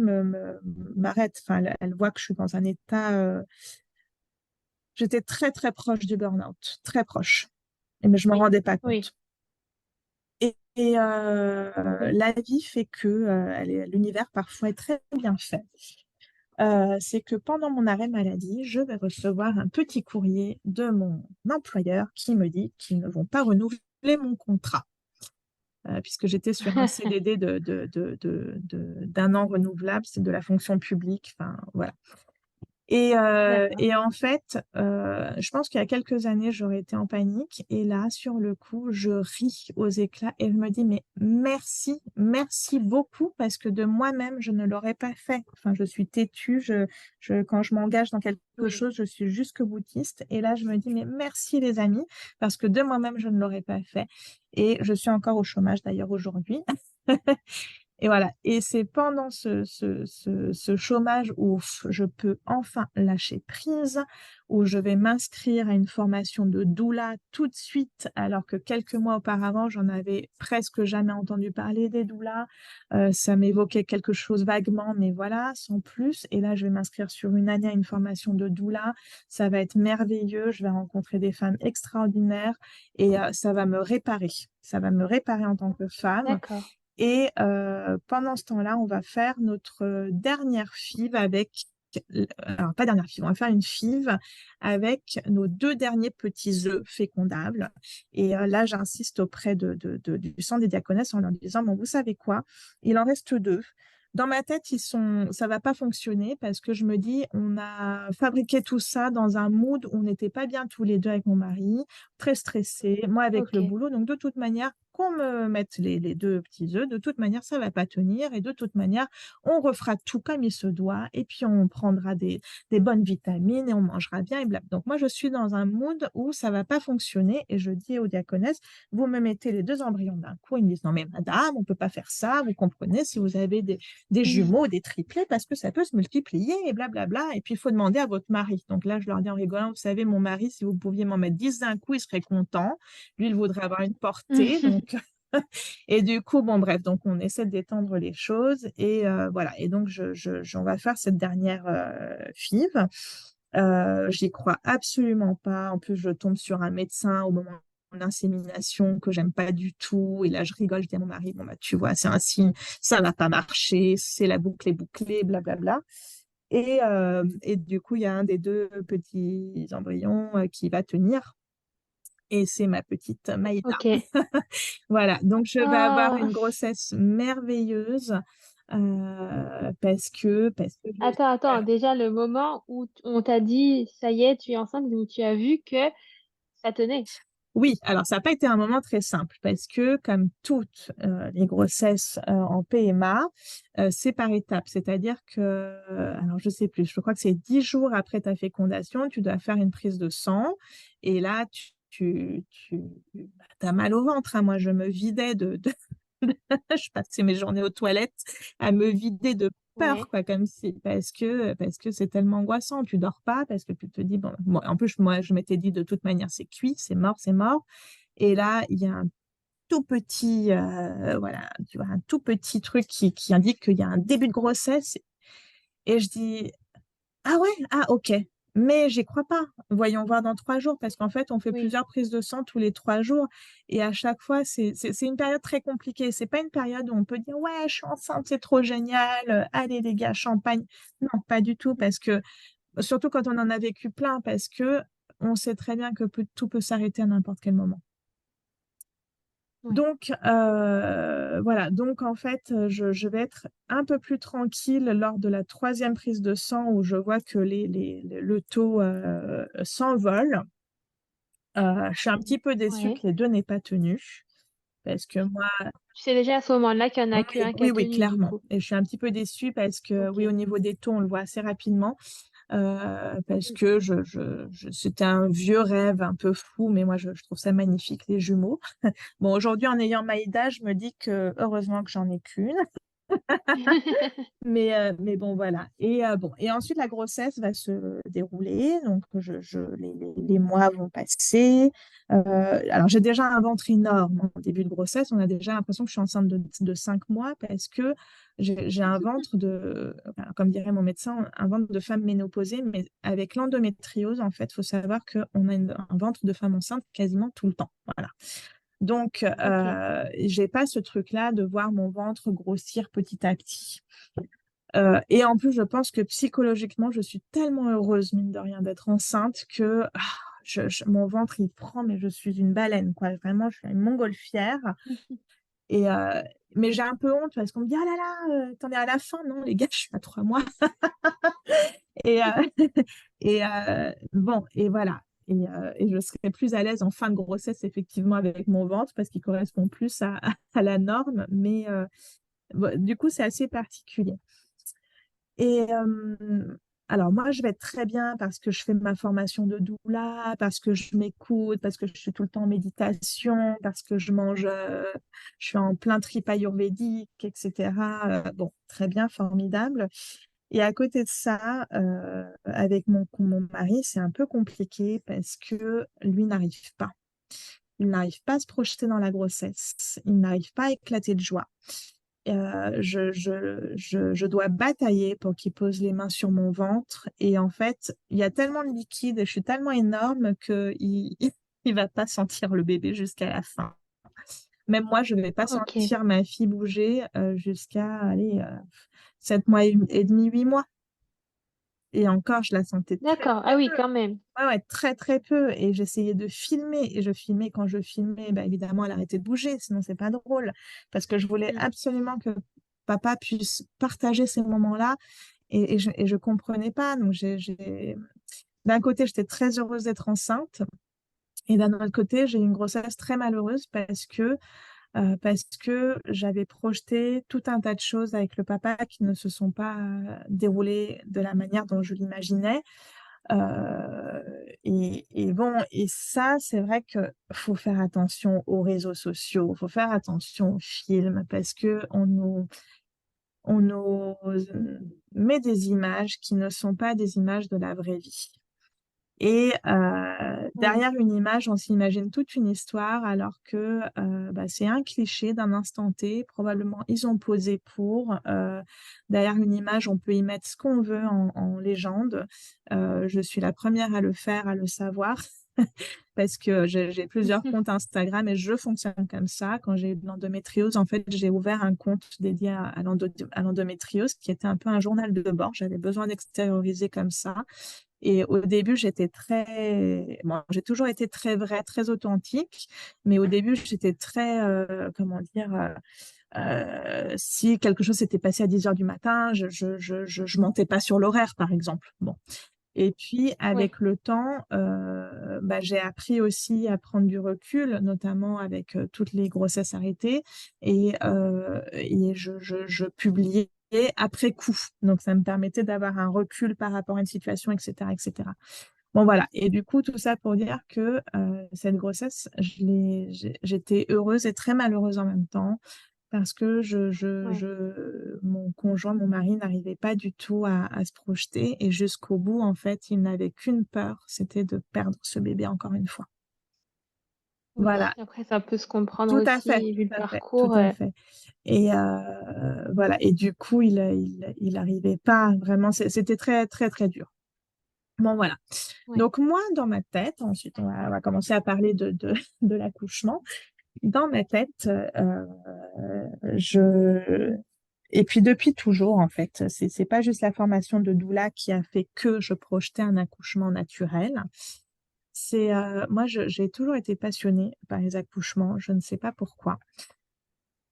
m'arrête. Enfin, elle voit que je suis dans un état. J'étais très très proche du burn-out, très proche, mais je me Oui. rendais pas Oui. compte. Et Oui. la vie fait que l'univers parfois est très bien fait. C'est que pendant mon arrêt maladie, je vais recevoir un petit courrier de mon employeur qui me dit qu'ils ne vont pas renouveler mon contrat, puisque j'étais sur un CDD d'1 an renouvelable, c'est de la fonction publique, enfin voilà. D'accord. Et en fait, je pense qu'il y a quelques années, j'aurais été en panique. Et là, sur le coup, je ris aux éclats et je me dis, mais merci, merci beaucoup parce que de moi-même, je ne l'aurais pas fait. Enfin, je suis têtue. Quand je m'engage dans quelque Oui. chose, je suis jusque boutiste. Et là, je me dis, mais merci les amis parce que de moi-même, je ne l'aurais pas fait. Et je suis encore au chômage d'ailleurs aujourd'hui. Et voilà. Et c'est pendant ce chômage où je peux enfin lâcher prise, où je vais m'inscrire à une formation de doula tout de suite, alors que quelques mois auparavant, j'en avais presque jamais entendu parler des doulas. Ça m'évoquait quelque chose vaguement, mais voilà, sans plus. Et là, je vais m'inscrire sur une année à une formation de doula. Ça va être merveilleux. Je vais rencontrer des femmes extraordinaires et ça va me réparer. Ça va me réparer en tant que femme. D'accord. Et pendant ce temps-là, on va faire notre dernière FIV avec, alors pas dernière FIV, on va faire une FIV avec nos 2 derniers petits œufs fécondables. Et là, j'insiste auprès du centre des diaconesses en leur disant, bon, vous savez quoi, il en reste 2. Dans ma tête, ça va pas fonctionner parce que je me dis, on a fabriqué tout ça dans un mood où on n'était pas bien tous les deux avec mon mari, très stressé, moi avec le Ok. boulot. Donc, de toute manière, qu'on me mette les 2 petits œufs, de toute manière, ça va pas tenir. Et de toute manière, on refera tout comme il se doit. Et puis, on prendra des bonnes vitamines et on mangera bien et blabla. Donc, moi, je suis dans un mood où ça va pas fonctionner. Et je dis aux diaconesses, vous me mettez les 2 embryons d'un coup. Ils me disent, non, mais madame, on peut pas faire ça. Vous comprenez, si vous avez des Mhm. jumeaux, des triplés, parce que ça peut se multiplier et blablabla. Et puis, il faut demander à votre mari. Donc là, je leur dis en rigolant, vous savez, mon mari, si vous pouviez m'en mettre 10 d'un coup, il serait content. Lui, il voudrait avoir une portée. Donc, et du coup, bon, bref, donc on essaie d'étendre les choses. Et voilà. Et donc, on va faire cette dernière FIV. J'y crois absolument pas. En plus, je tombe sur un médecin au moment d'insémination que j'aime pas du tout. Et là, je rigole, je dis à mon mari, bon, bah, tu vois, c'est un signe, ça va pas marcher, c'est la boucle est bouclée, blablabla. Et du coup, il y a un des 2 petits embryons qui va tenir. Et c'est ma petite Maïda. Ok. Voilà, donc je vais avoir Oh, une grossesse merveilleuse. Attends, déjà le moment où on t'a dit, ça y est, tu es enceinte, où tu as vu que ça tenait. Oui, alors ça n'a pas été un moment très simple parce que comme toutes les grossesses en PMA, c'est par étapes. C'est-à-dire que, alors je sais plus, je crois que c'est 10 jours après ta fécondation, tu dois faire une prise de sang et là, as mal au ventre, hein. Moi, je me vidais je passais mes journées aux toilettes à me vider de peur, Ouais, quoi, comme si, parce que c'est tellement angoissant. Tu dors pas parce que tu te dis, bon, en plus, moi, je m'étais dit de toute manière, c'est cuit, c'est mort, c'est mort. Et là, il y a un tout petit, voilà, tu vois, un tout petit truc qui indique qu'il y a un début de grossesse. Et je dis, ah ouais, ah ok. Mais j'y crois pas. Voyons voir dans 3 jours, parce qu'en fait, on fait oui, plusieurs prises de sang tous les 3 jours. Et à chaque fois, c'est une période très compliquée. C'est pas une période où on peut dire, ouais, je suis enceinte, c'est trop génial. Allez, les gars, champagne. Non, pas du tout, parce que, surtout quand on en a vécu plein, parce que on sait très bien que tout peut s'arrêter à n'importe quel moment. ouais. Donc, voilà. Donc, en fait, je vais être un peu plus tranquille lors de la troisième prise de sang où je vois que le taux s'envole. Je suis un petit peu déçue Ouais. que les deux n'aient pas tenu parce que moi, Tu sais déjà à ce moment-là qu'il n'y en a oui, qu'un qui a oui, oui, tenu, du clairement. coup. Et je suis un petit peu déçue parce que, oui, au Ok. niveau des taux, on le voit assez rapidement. Parce que c'était un vieux rêve un peu fou, mais moi, je trouve ça magnifique, les jumeaux. Bon, aujourd'hui, en ayant Maïda, je me dis que heureusement que j'en ai qu'une. Mais bon, voilà. Et ensuite, la grossesse va se dérouler. Donc, les mois vont passer. Alors, j'ai déjà un ventre énorme en début de grossesse. On a déjà l'impression que je suis enceinte de 5 mois parce que j'ai un ventre enfin, comme dirait mon médecin, un ventre de femme ménopausée. Mais avec l'endométriose, en fait, il faut savoir qu'on a un ventre de femme enceinte quasiment tout le temps. Voilà. Donc, Ok. j'ai pas ce truc-là de voir mon ventre grossir petit à petit. Et en plus, je pense que psychologiquement, je suis tellement heureuse, mine de rien, d'être enceinte que mon ventre, il prend, mais je suis une baleine, quoi. Vraiment, je suis une montgolfière. Et, mais j'ai un peu honte parce qu'on me dit, ah là là, t'en es à la fin. Non, les gars, je suis à 3 mois. Et, bon, et voilà. Et je serais plus à l'aise en fin de grossesse, effectivement, avec mon ventre parce qu'il correspond plus à la norme. Mais bon, du coup, c'est assez particulier. Et alors, moi, je vais être très bien parce que je fais ma formation de doula, parce que je m'écoute, parce que je suis tout le temps en méditation, parce que je mange, je suis en plein trip ayurvédique, etc. Bon, très bien, formidable. Et à côté de ça, avec mon mari, c'est un peu compliqué parce que lui n'arrive pas. Il n'arrive pas à se projeter dans la grossesse. Il n'arrive pas à éclater de joie. Je dois batailler pour qu'il pose les mains sur mon ventre. Et en fait, il y a tellement de liquide et je suis tellement énorme qu'il il va pas sentir le bébé jusqu'à la fin. Même moi, je ne vais pas Ok. sentir ma fille bouger jusqu'à allez, 7 mois et demi, 8 mois. Et encore, je la sentais très, D'accord. très Ah oui, peu. quand même. Ouais, ouais, très, très peu. Et j'essayais de filmer. Et je filmais. Quand je filmais, bah, évidemment, elle arrêtait de bouger. Sinon, c'est pas drôle. Parce que je voulais Mm. absolument que papa puisse partager ces moments-là. Et je comprenais pas. Donc, d'un côté, j'étais très heureuse d'être enceinte. Et d'un autre côté, j'ai eu une grossesse très malheureuse parce que j'avais projeté tout un tas de choses avec le papa qui ne se sont pas déroulées de la manière dont je l'imaginais. Et bon, et ça, c'est vrai que faut faire attention aux réseaux sociaux, faut faire attention aux films parce que on nous met des images qui ne sont pas des images de la vraie vie. Et Oui. derrière une image, on s'imagine toute une histoire, alors que bah, c'est un cliché d'un instant T. Probablement, ils ont posé pour. Derrière une image, on peut y mettre ce qu'on veut en légende. Je suis la première à le faire, à le savoir, parce que j'ai plusieurs comptes Instagram et je fonctionne comme ça. Quand j'ai eu de l'endométriose, en fait, j'ai ouvert un compte dédié à l'endométriose, qui était un peu un journal de bord. J'avais besoin d'extérioriser comme ça. Et au début, bon, j'ai toujours été très vraie, très authentique, mais au début, j'étais très, comment dire, Si quelque chose s'était passé à 10 heures du matin, je montais pas sur l'horaire, par exemple. Bon. Et puis, Oui. avec le temps, j'ai appris aussi à prendre du recul, notamment avec toutes les grossesses arrêtées. Et je publiais après coup. Donc, ça me permettait d'avoir un recul par rapport à une situation, etc., etc. Bon, voilà. Et du coup, tout ça pour dire que cette grossesse, j'étais heureuse et très malheureuse en même temps parce que Ouais. mon conjoint, mon mari n'arrivait pas du tout à se projeter et jusqu'au bout, en fait, il n'avait qu'une peur, c'était de perdre ce bébé encore une fois. Oui. Voilà, Après, ça peut se comprendre tout à fait, aussi, vu le tout à fait, tout parcours. à fait. Et voilà, et du coup, il arrivait pas vraiment, c'était très, très, très dur. Bon, voilà. Ouais. Donc, moi, dans ma tête, ensuite, on va commencer à parler de l'accouchement. Dans ma tête, je... Et puis depuis toujours, en fait, c'est pas juste la formation de doula qui a fait que je projetais un accouchement naturel. Moi, j'ai toujours été passionnée par les accouchements. Je ne sais pas pourquoi.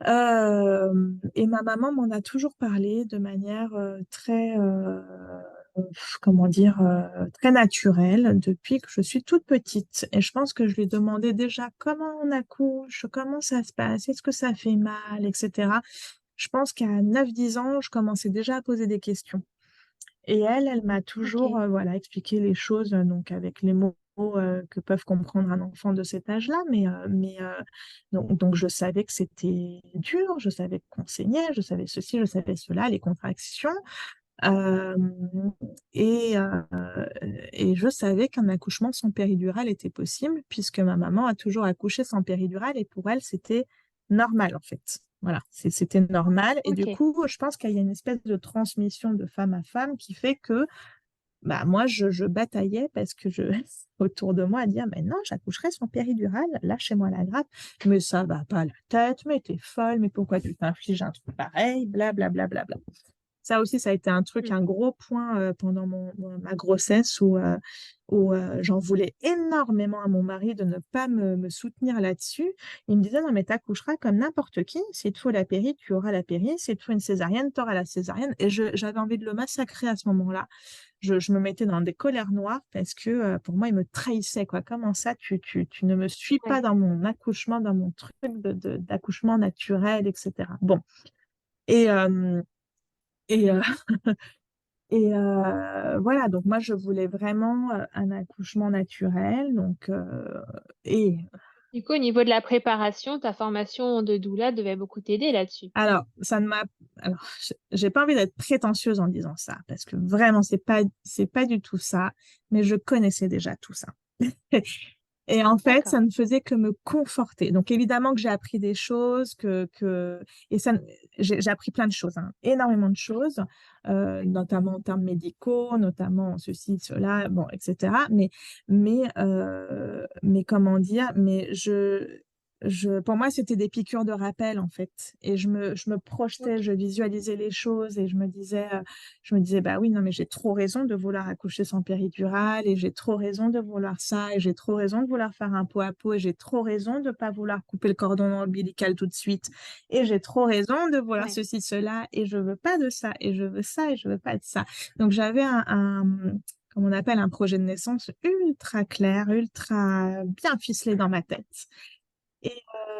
Et ma maman m'en a toujours parlé de manière très, comment dire, très naturelle depuis que je suis toute petite. Et je pense que je lui demandais déjà comment on accouche, comment ça se passe, est-ce que ça fait mal, etc. Je pense qu'à 9 10 ans, je commençais déjà à poser des questions. Et elle m'a toujours Ok. voilà, expliqué les choses donc avec les mots que peuvent comprendre un enfant de cet âge-là. Donc, je savais que c'était dur, je savais qu'on saignait, je savais ceci, je savais cela, les contractions. Euh, et, euh, et je savais qu'un accouchement sans péridurale était possible, puisque ma maman a toujours accouché sans péridurale, et pour elle, c'était normal, en fait. Voilà, c'était normal. Et du Ok. coup, je pense qu'il y a une espèce de transmission de femme à femme qui fait que bah, moi, je bataillais parce que autour de moi, à dire, mais non, j'accoucherai sans péridurale, lâchez-moi la grappe, mais ça va pas à la tête, mais t'es folle, mais pourquoi tu t'infliges un truc pareil, blablabla. Bla, bla, bla, bla. Ça aussi, ça a été un truc, Mm. un gros point pendant ma grossesse où j'en voulais énormément à mon mari de ne pas me soutenir là-dessus. Il me disait, non, mais t'accoucheras comme n'importe qui. S'il te faut la péri, tu auras la péri. S'il te faut une césarienne, tu auras la césarienne. Et j'avais envie de le massacrer à ce moment-là. Je me mettais dans des colères noires parce que pour moi, il me trahissait, quoi. Comment ça, tu ne me suis pas Ouais. dans mon accouchement, dans mon truc d'accouchement naturel, etc. Bon. Et, euh, et, euh, voilà, donc moi, je voulais vraiment un accouchement naturel. Et Du coup, au niveau de la préparation, ta formation de doula devait beaucoup t'aider là-dessus. alors, ça ne m'a. Alors, j'ai pas envie d'être prétentieuse en disant ça, parce que vraiment, c'est pas du tout ça, mais je connaissais déjà tout ça. Et en fait, D'accord. ça ne faisait que me conforter. Donc, évidemment que j'ai appris des choses, et j'ai appris plein de choses, hein, énormément de choses, notamment en termes médicaux, notamment ceci, cela, bon, etc. Mais comment dire, pour moi, c'était des piqûres de rappel, en fait. Et je me projetais, Ok. je visualisais les choses et je me disais, bah oui, non, mais j'ai trop raison de vouloir accoucher sans péridurale et j'ai trop raison de vouloir ça et j'ai trop raison de vouloir faire un pot à pot et j'ai trop raison de ne pas vouloir couper le cordon ombilical tout de suite et j'ai trop raison de vouloir Ouais. ceci, cela et je veux pas de ça et je veux ça et je veux pas de ça. Donc j'avais comme on appelle un projet de naissance ultra clair, ultra bien ficelé dans ma tête. Et,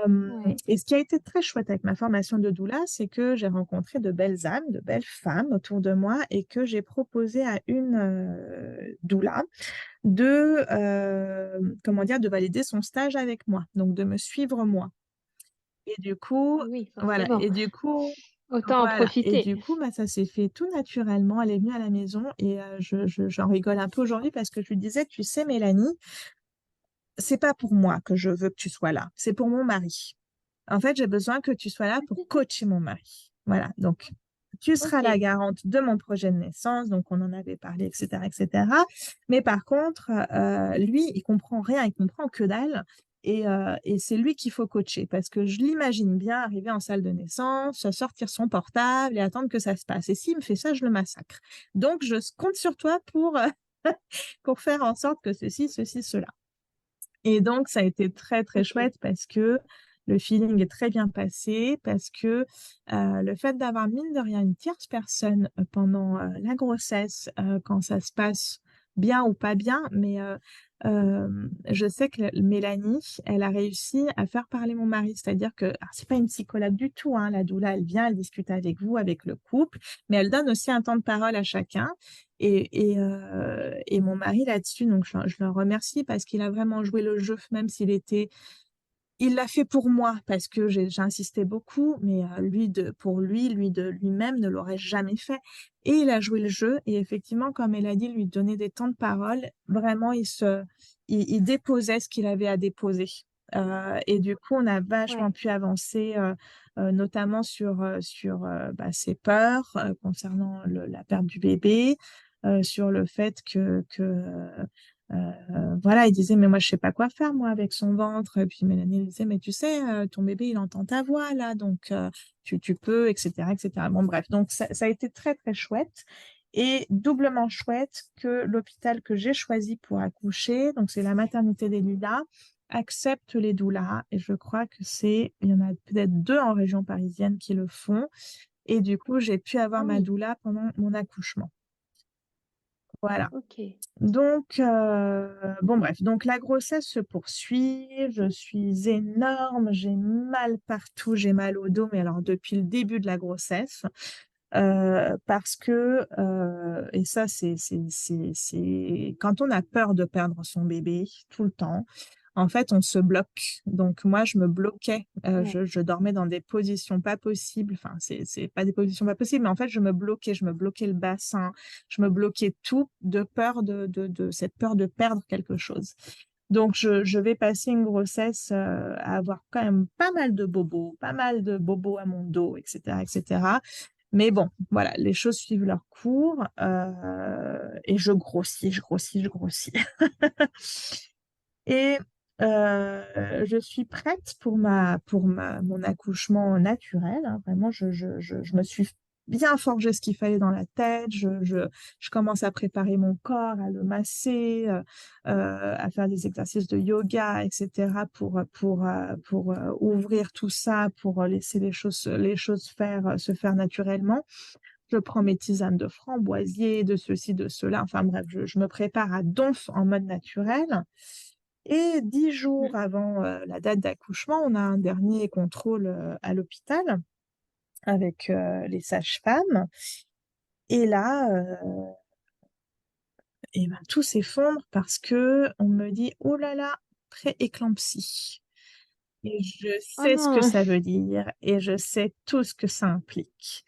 Ouais. et ce qui a été très chouette avec ma formation de doula, c'est que j'ai rencontré de belles âmes, de belles femmes autour de moi et que j'ai proposé à une doula comment dire, de valider son stage avec moi, donc de me suivre moi. Et du coup, Ah oui, voilà, forcément. Autant en voilà, et profiter. du coup, bah, ça s'est fait tout naturellement. Elle est venue à la maison et j'en rigole un peu aujourd'hui parce que je lui disais, tu sais, Mélanie, c'est pas pour moi que je veux que tu sois là, c'est pour mon mari. En fait, j'ai besoin que tu sois là pour coacher mon mari. Voilà, donc tu seras la Ok. garante de mon projet de naissance, donc on en avait parlé, etc., etc. Mais par contre, lui, il comprend rien, il comprend que dalle. Et c'est lui qu'il faut coacher parce que je l'imagine bien arriver en salle de naissance, sortir son portable et attendre que ça se passe. Et s'il me fait ça, je le massacre. Donc, je compte sur toi pour faire en sorte que ceci, cela. Et donc, ça a été très, très Ok. chouette parce que le feeling est très bien passé parce que le fait d'avoir mine de rien une tierce personne pendant la grossesse, quand ça se passe bien ou pas bien, mais je sais que Mélanie, elle a réussi à faire parler mon mari, c'est-à-dire que alors, c'est pas une psychologue du tout, hein, la doula, elle vient, elle discute avec vous, avec le couple, mais elle donne aussi un temps de parole à chacun. Et mon mari là-dessus, donc je le remercie parce qu'il a vraiment joué le jeu, même s'il était il l'a fait pour moi parce que j'ai insisté beaucoup, mais pour lui de lui-même ne l'aurait jamais fait. Et il a joué le jeu. Et effectivement, comme elle a dit, lui donner des temps de parole, vraiment, il déposait ce qu'il avait à déposer. Et du coup, on a vachement Ouais. pu avancer, notamment sur ses peurs concernant la perte du bébé, sur le fait voilà, il disait, mais moi, je sais pas quoi faire, moi, avec son ventre. Et puis Mélanie lui disait, mais tu sais, ton bébé, il entend ta voix, là, donc tu peux, etc., etc. Bon, bref, donc ça a été très, très chouette. Et doublement chouette que l'hôpital que j'ai choisi pour accoucher, donc c'est la maternité des Lilas, accepte les doulas. Et je crois il y en a peut-être 2 en région parisienne qui le font. Et du coup, j'ai pu avoir Ah ma oui, doula pendant mon accouchement. Voilà. ok. Donc, bon bref, donc la grossesse se poursuit, je suis énorme, j'ai mal partout, j'ai mal au dos, mais alors depuis le début de la grossesse, parce que, et ça c'est quand on a peur de perdre son bébé tout le temps, en fait on se bloque. Donc moi je me bloquais, Ouais. je dormais dans des positions pas possibles, enfin c'est pas des positions pas possibles, mais en fait je me bloquais le bassin, je me bloquais tout de peur de cette peur de perdre quelque chose. Donc, je vais passer une grossesse à avoir quand même pas mal de bobos à mon dos, etc., etc. Mais bon, voilà, les choses suivent leur cours et je grossis, je grossis, je grossis. Et je suis prête mon accouchement naturel, hein. Vraiment, je me suis bien forgé ce qu'il fallait dans la tête. Je commence à préparer mon corps, à le masser, à faire des exercices de yoga, etc. pour ouvrir tout ça, pour laisser les choses se faire naturellement. Je prends mes tisanes de framboisier, de ceci, de cela. Enfin bref, je me prépare à donf en mode naturel. Et 10 jours Mm. avant la date d'accouchement, on a un dernier contrôle à l'hôpital avec les sages-femmes. Et là, eh ben, tout s'effondre parce que on me dit, oh là là, pré-éclampsie. Et je Oh sais ce que non. ça veut dire et je sais tout ce que ça implique.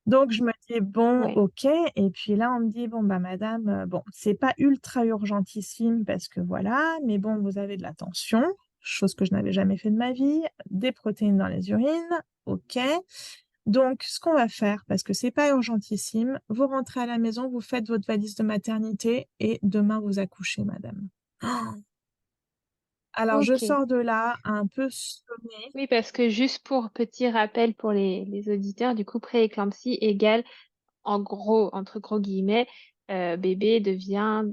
Donc, je me dis, bon, Ouais. ok. Et puis là, on me dit, bon, bah, madame, bon, c'est pas ultra urgentissime parce que voilà, mais bon, vous avez de la tension, chose que je n'avais jamais fait de ma vie, des protéines dans les urines, ok. Donc, ce qu'on va faire, parce que c'est pas urgentissime, vous rentrez à la maison, vous faites votre valise de maternité et demain, vous accouchez, madame. Oh. Alors, je Ok. sors de là un peu sonnée. Oui, parce que juste pour petit rappel pour les auditeurs, du coup, pré-éclampsie égale, en gros, entre gros guillemets, bébé devient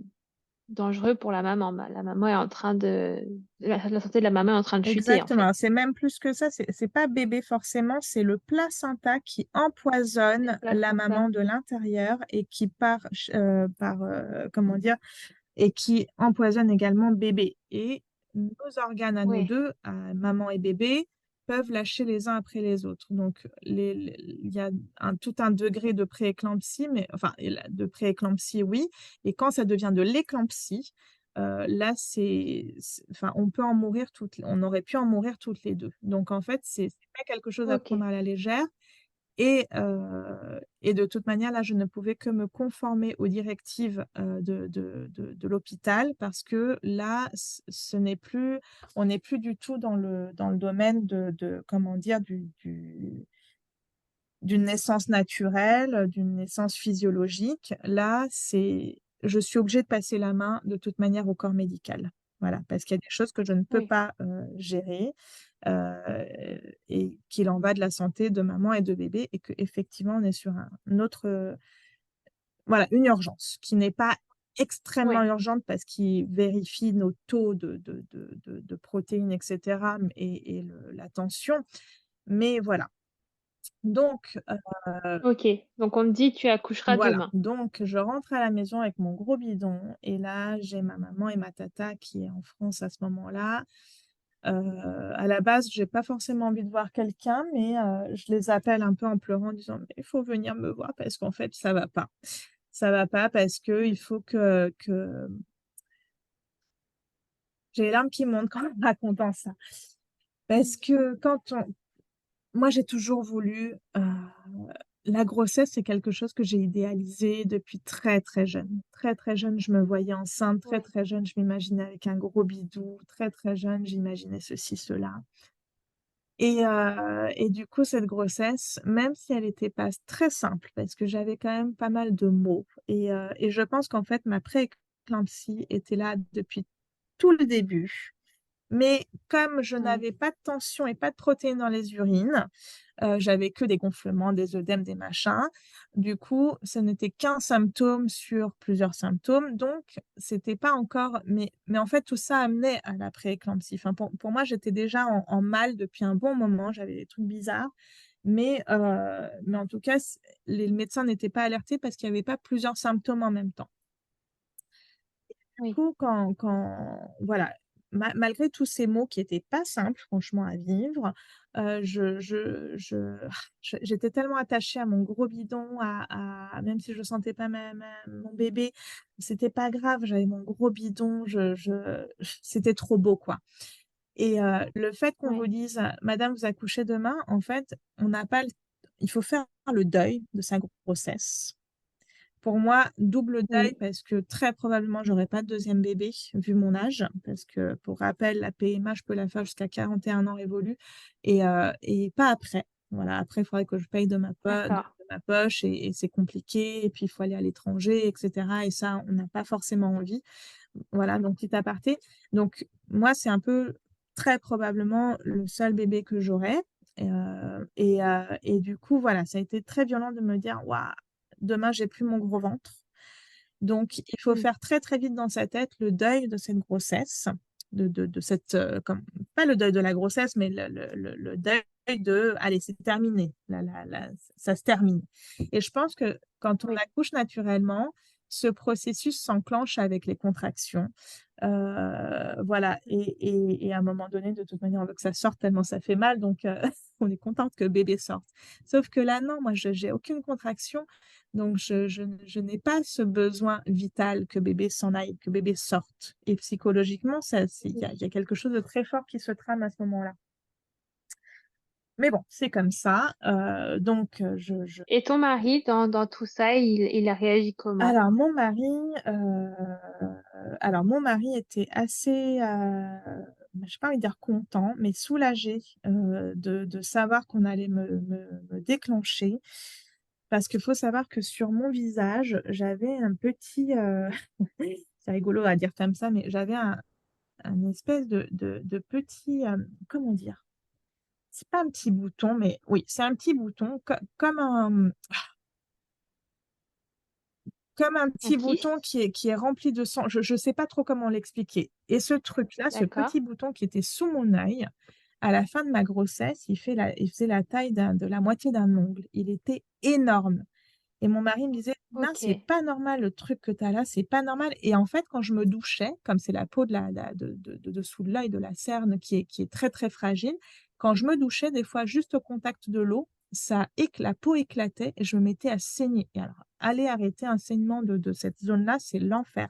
dangereux pour la maman. La maman est en train la santé de la maman est en train de chuter, en fait. Exactement, c'est même plus que ça, c'est pas bébé forcément, c'est le placenta qui Le empoisonne la placenta. maman de l'intérieur et qui comment dire, et qui empoisonne également bébé. Et nos organes à nous Ouais. deux, à maman et bébé, peuvent lâcher les uns après les autres. Donc, il y a tout un degré de prééclampsie, mais enfin, de prééclampsie, oui. Et quand ça devient de l'éclampsie, là, enfin, on peut en mourir on aurait pu en mourir toutes les deux. Donc, en fait, c'est pas quelque chose à Ok. prendre à la légère. Et de toute manière, là, je ne pouvais que me conformer aux directives de l'hôpital parce que là, on n'est plus du tout dans le domaine comment dire, d'une naissance naturelle, d'une naissance physiologique. Là, je suis obligée de passer la main de toute manière au corps médical. Voilà, parce qu'il y a des choses que je ne peux Oui. pas gérer euh, et qu'il en va de la santé de maman et de bébé et qu'effectivement, on est sur un autre, voilà, une urgence qui n'est pas extrêmement Oui, urgente parce qu'ils vérifient nos taux de protéines, etc., et la tension. Mais voilà. Donc, ok. Donc on te dit tu accoucheras voilà. demain. Donc, je rentre à la maison avec mon gros bidon et là, j'ai ma maman et ma tata qui est en France à ce moment-là. À la base, j'ai pas forcément envie de voir quelqu'un, mais je les appelle un peu en pleurant en disant: «Mais il faut venir me voir parce qu'en fait, ça va pas. Ça va pas parce que il faut que» j'ai les larmes qui montent quand en racontant ça. Parce que quand on moi, j'ai toujours voulu, la grossesse, c'est quelque chose que j'ai idéalisé depuis très, très jeune. Très, très jeune, je me voyais enceinte. Très, Oui, très jeune, je m'imaginais avec un gros bidou. Très, très jeune, j'imaginais ceci, cela. Et du coup, cette grossesse, même si elle était pas très simple, parce que j'avais quand même pas mal de maux et je pense qu'en fait, ma pré-éclampsie était là depuis tout le début. Mais comme je oui, n'avais pas de tension et pas de protéines dans les urines, j'avais que des gonflements, des œdèmes, des machins. Du coup, ce n'était qu'un symptôme sur plusieurs symptômes, donc c'était pas encore mais en fait, tout ça amenait à la pré-éclampsie. Enfin, pour moi, j'étais déjà en mal depuis un bon moment, j'avais des trucs bizarres, mais en tout cas, les médecins n'étaient pas alertés parce qu'il y avait pas plusieurs symptômes en même temps. oui, Coup, quand voilà, malgré tous ces mots qui étaient pas simples franchement à vivre, j'étais tellement attachée à mon gros bidon, même si je sentais pas mon bébé, c'était pas grave, j'avais mon gros bidon, c'était trop beau, quoi. Le fait qu'on vous oui, dise: «Madame, vous accouchez demain», en fait, on n'a pas le il faut faire le deuil de sa grossesse. Pour moi, double deuil oui, parce que très probablement j'aurai pas de deuxième bébé vu mon âge, parce que pour rappel, la PMA, je peux la faire jusqu'à 41 ans révolus et pas après. Voilà, après il faudrait que je paye d'accord. de ma poche et c'est compliqué et puis il faut aller à l'étranger et cetera et ça, on n'a pas forcément envie. Voilà, donc petit aparté. Donc moi, c'est un peu très probablement le seul bébé que j'aurai et du coup, voilà, ça a été très violent de me dire: «Waouh, demain, j'ai plus mon gros ventre». Donc il faut Mm. faire très, très vite dans sa tête le deuil de cette grossesse, de cette, comme pas le deuil de la grossesse, mais le deuil de: «Allez, c'est terminé, ça se termine» et je pense que quand on Oui, accouche naturellement, ce processus s'enclenche avec les contractions. Voilà et à un moment donné, de toute manière, on veut que ça sorte tellement ça fait mal donc on est contente que bébé sorte. Sauf que là, non, moi, je j'ai aucune contraction donc je n'ai pas ce besoin vital que bébé s'en aille, que bébé sorte et psychologiquement, ça c'est il y a quelque chose de très fort qui se trame à ce moment-là. Mais bon, c'est comme ça, donc je et ton mari, dans tout ça, il a réagi comment? alors mon mari, heu, alors mon mari était assez, j'ai pas envie de dire content, mais soulagé, de savoir qu'on allait me déclencher. Parce qu'il faut savoir que sur mon visage, j'avais un petit, c'est rigolo à dire comme ça, mais j'avais un espèce de petit, comment dire? C'est pas un petit bouton, mais oui, c'est un petit bouton comme un Un petit bouton kyste? qui est rempli de sang, je sais pas trop comment l'expliquer et ce truc-là, ce D'accord. petit bouton qui était sous mon œil, à la fin de ma grossesse, il faisait la taille de la moitié d'un ongle. Il était énorme et mon mari me disait: «Mince, c'est Ok. pas normal le truc que tu as là, c'est pas normal» et en fait, quand je me douchais, comme c'est la peau de la de dessous de l'œil, de la cerne qui est très, très fragile, quand je me douchais, des fois, juste au contact de l'eau, la peau éclatait et je me mettais à saigner et alors, aller arrêter un saignement de cette zone-là, c'est l'enfer.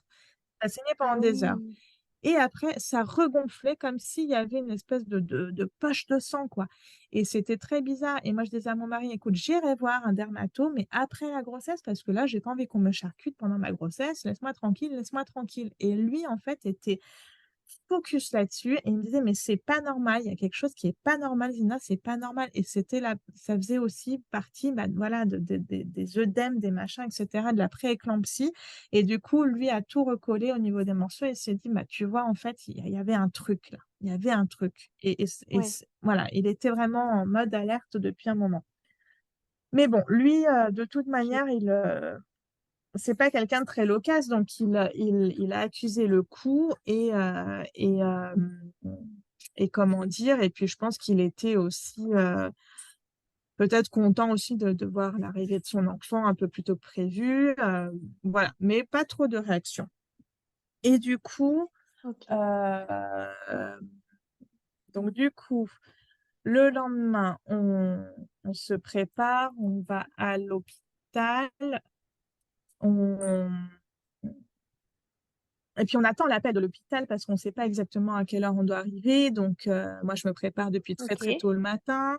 Ça saignait Ah pendant des heures. oui. Et après, ça regonflait comme s'il y avait une espèce de poche de sang, quoi et c'était très bizarre et moi, je disais à mon mari: «Écoute, j'irai voir un dermato, mais après la grossesse parce que là, j'ai pas envie qu'on me charcute pendant ma grossesse. Laisse-moi tranquille, laisse-moi tranquille» et lui, en fait, était focus là-dessus et il me disait: «Mais c'est pas normal, il y a quelque chose qui est pas normal Zina, c'est pas normal» et ça faisait aussi partie, bah, voilà, des œdèmes, des machins et cetera, de la pré-éclampsie et du coup, lui a tout recollé au niveau des morceaux et s'est dit: «Bah, tu vois, en fait, il y avait un truc là, il y avait un truc» Ouais. voilà, il était vraiment en mode alerte depuis un moment. Mais bon, lui, de toute Ok. manière, c'est pas quelqu'un de très loquace, donc il a accusé le coup et comment dire, et puis je pense qu'il était aussi peut-être content aussi de voir l'arrivée de son enfant un peu plus tôt que prévu, voilà, mais pas trop de réaction. Et du coup, Ok. euh, donc du coup, le lendemain, on se prépare, on va à l'hôpital, on et puis on attend l'appel de l'hôpital parce qu'on ne sait pas exactement à quelle heure on doit arriver. Donc moi, je me prépare depuis très Ok. très tôt le matin.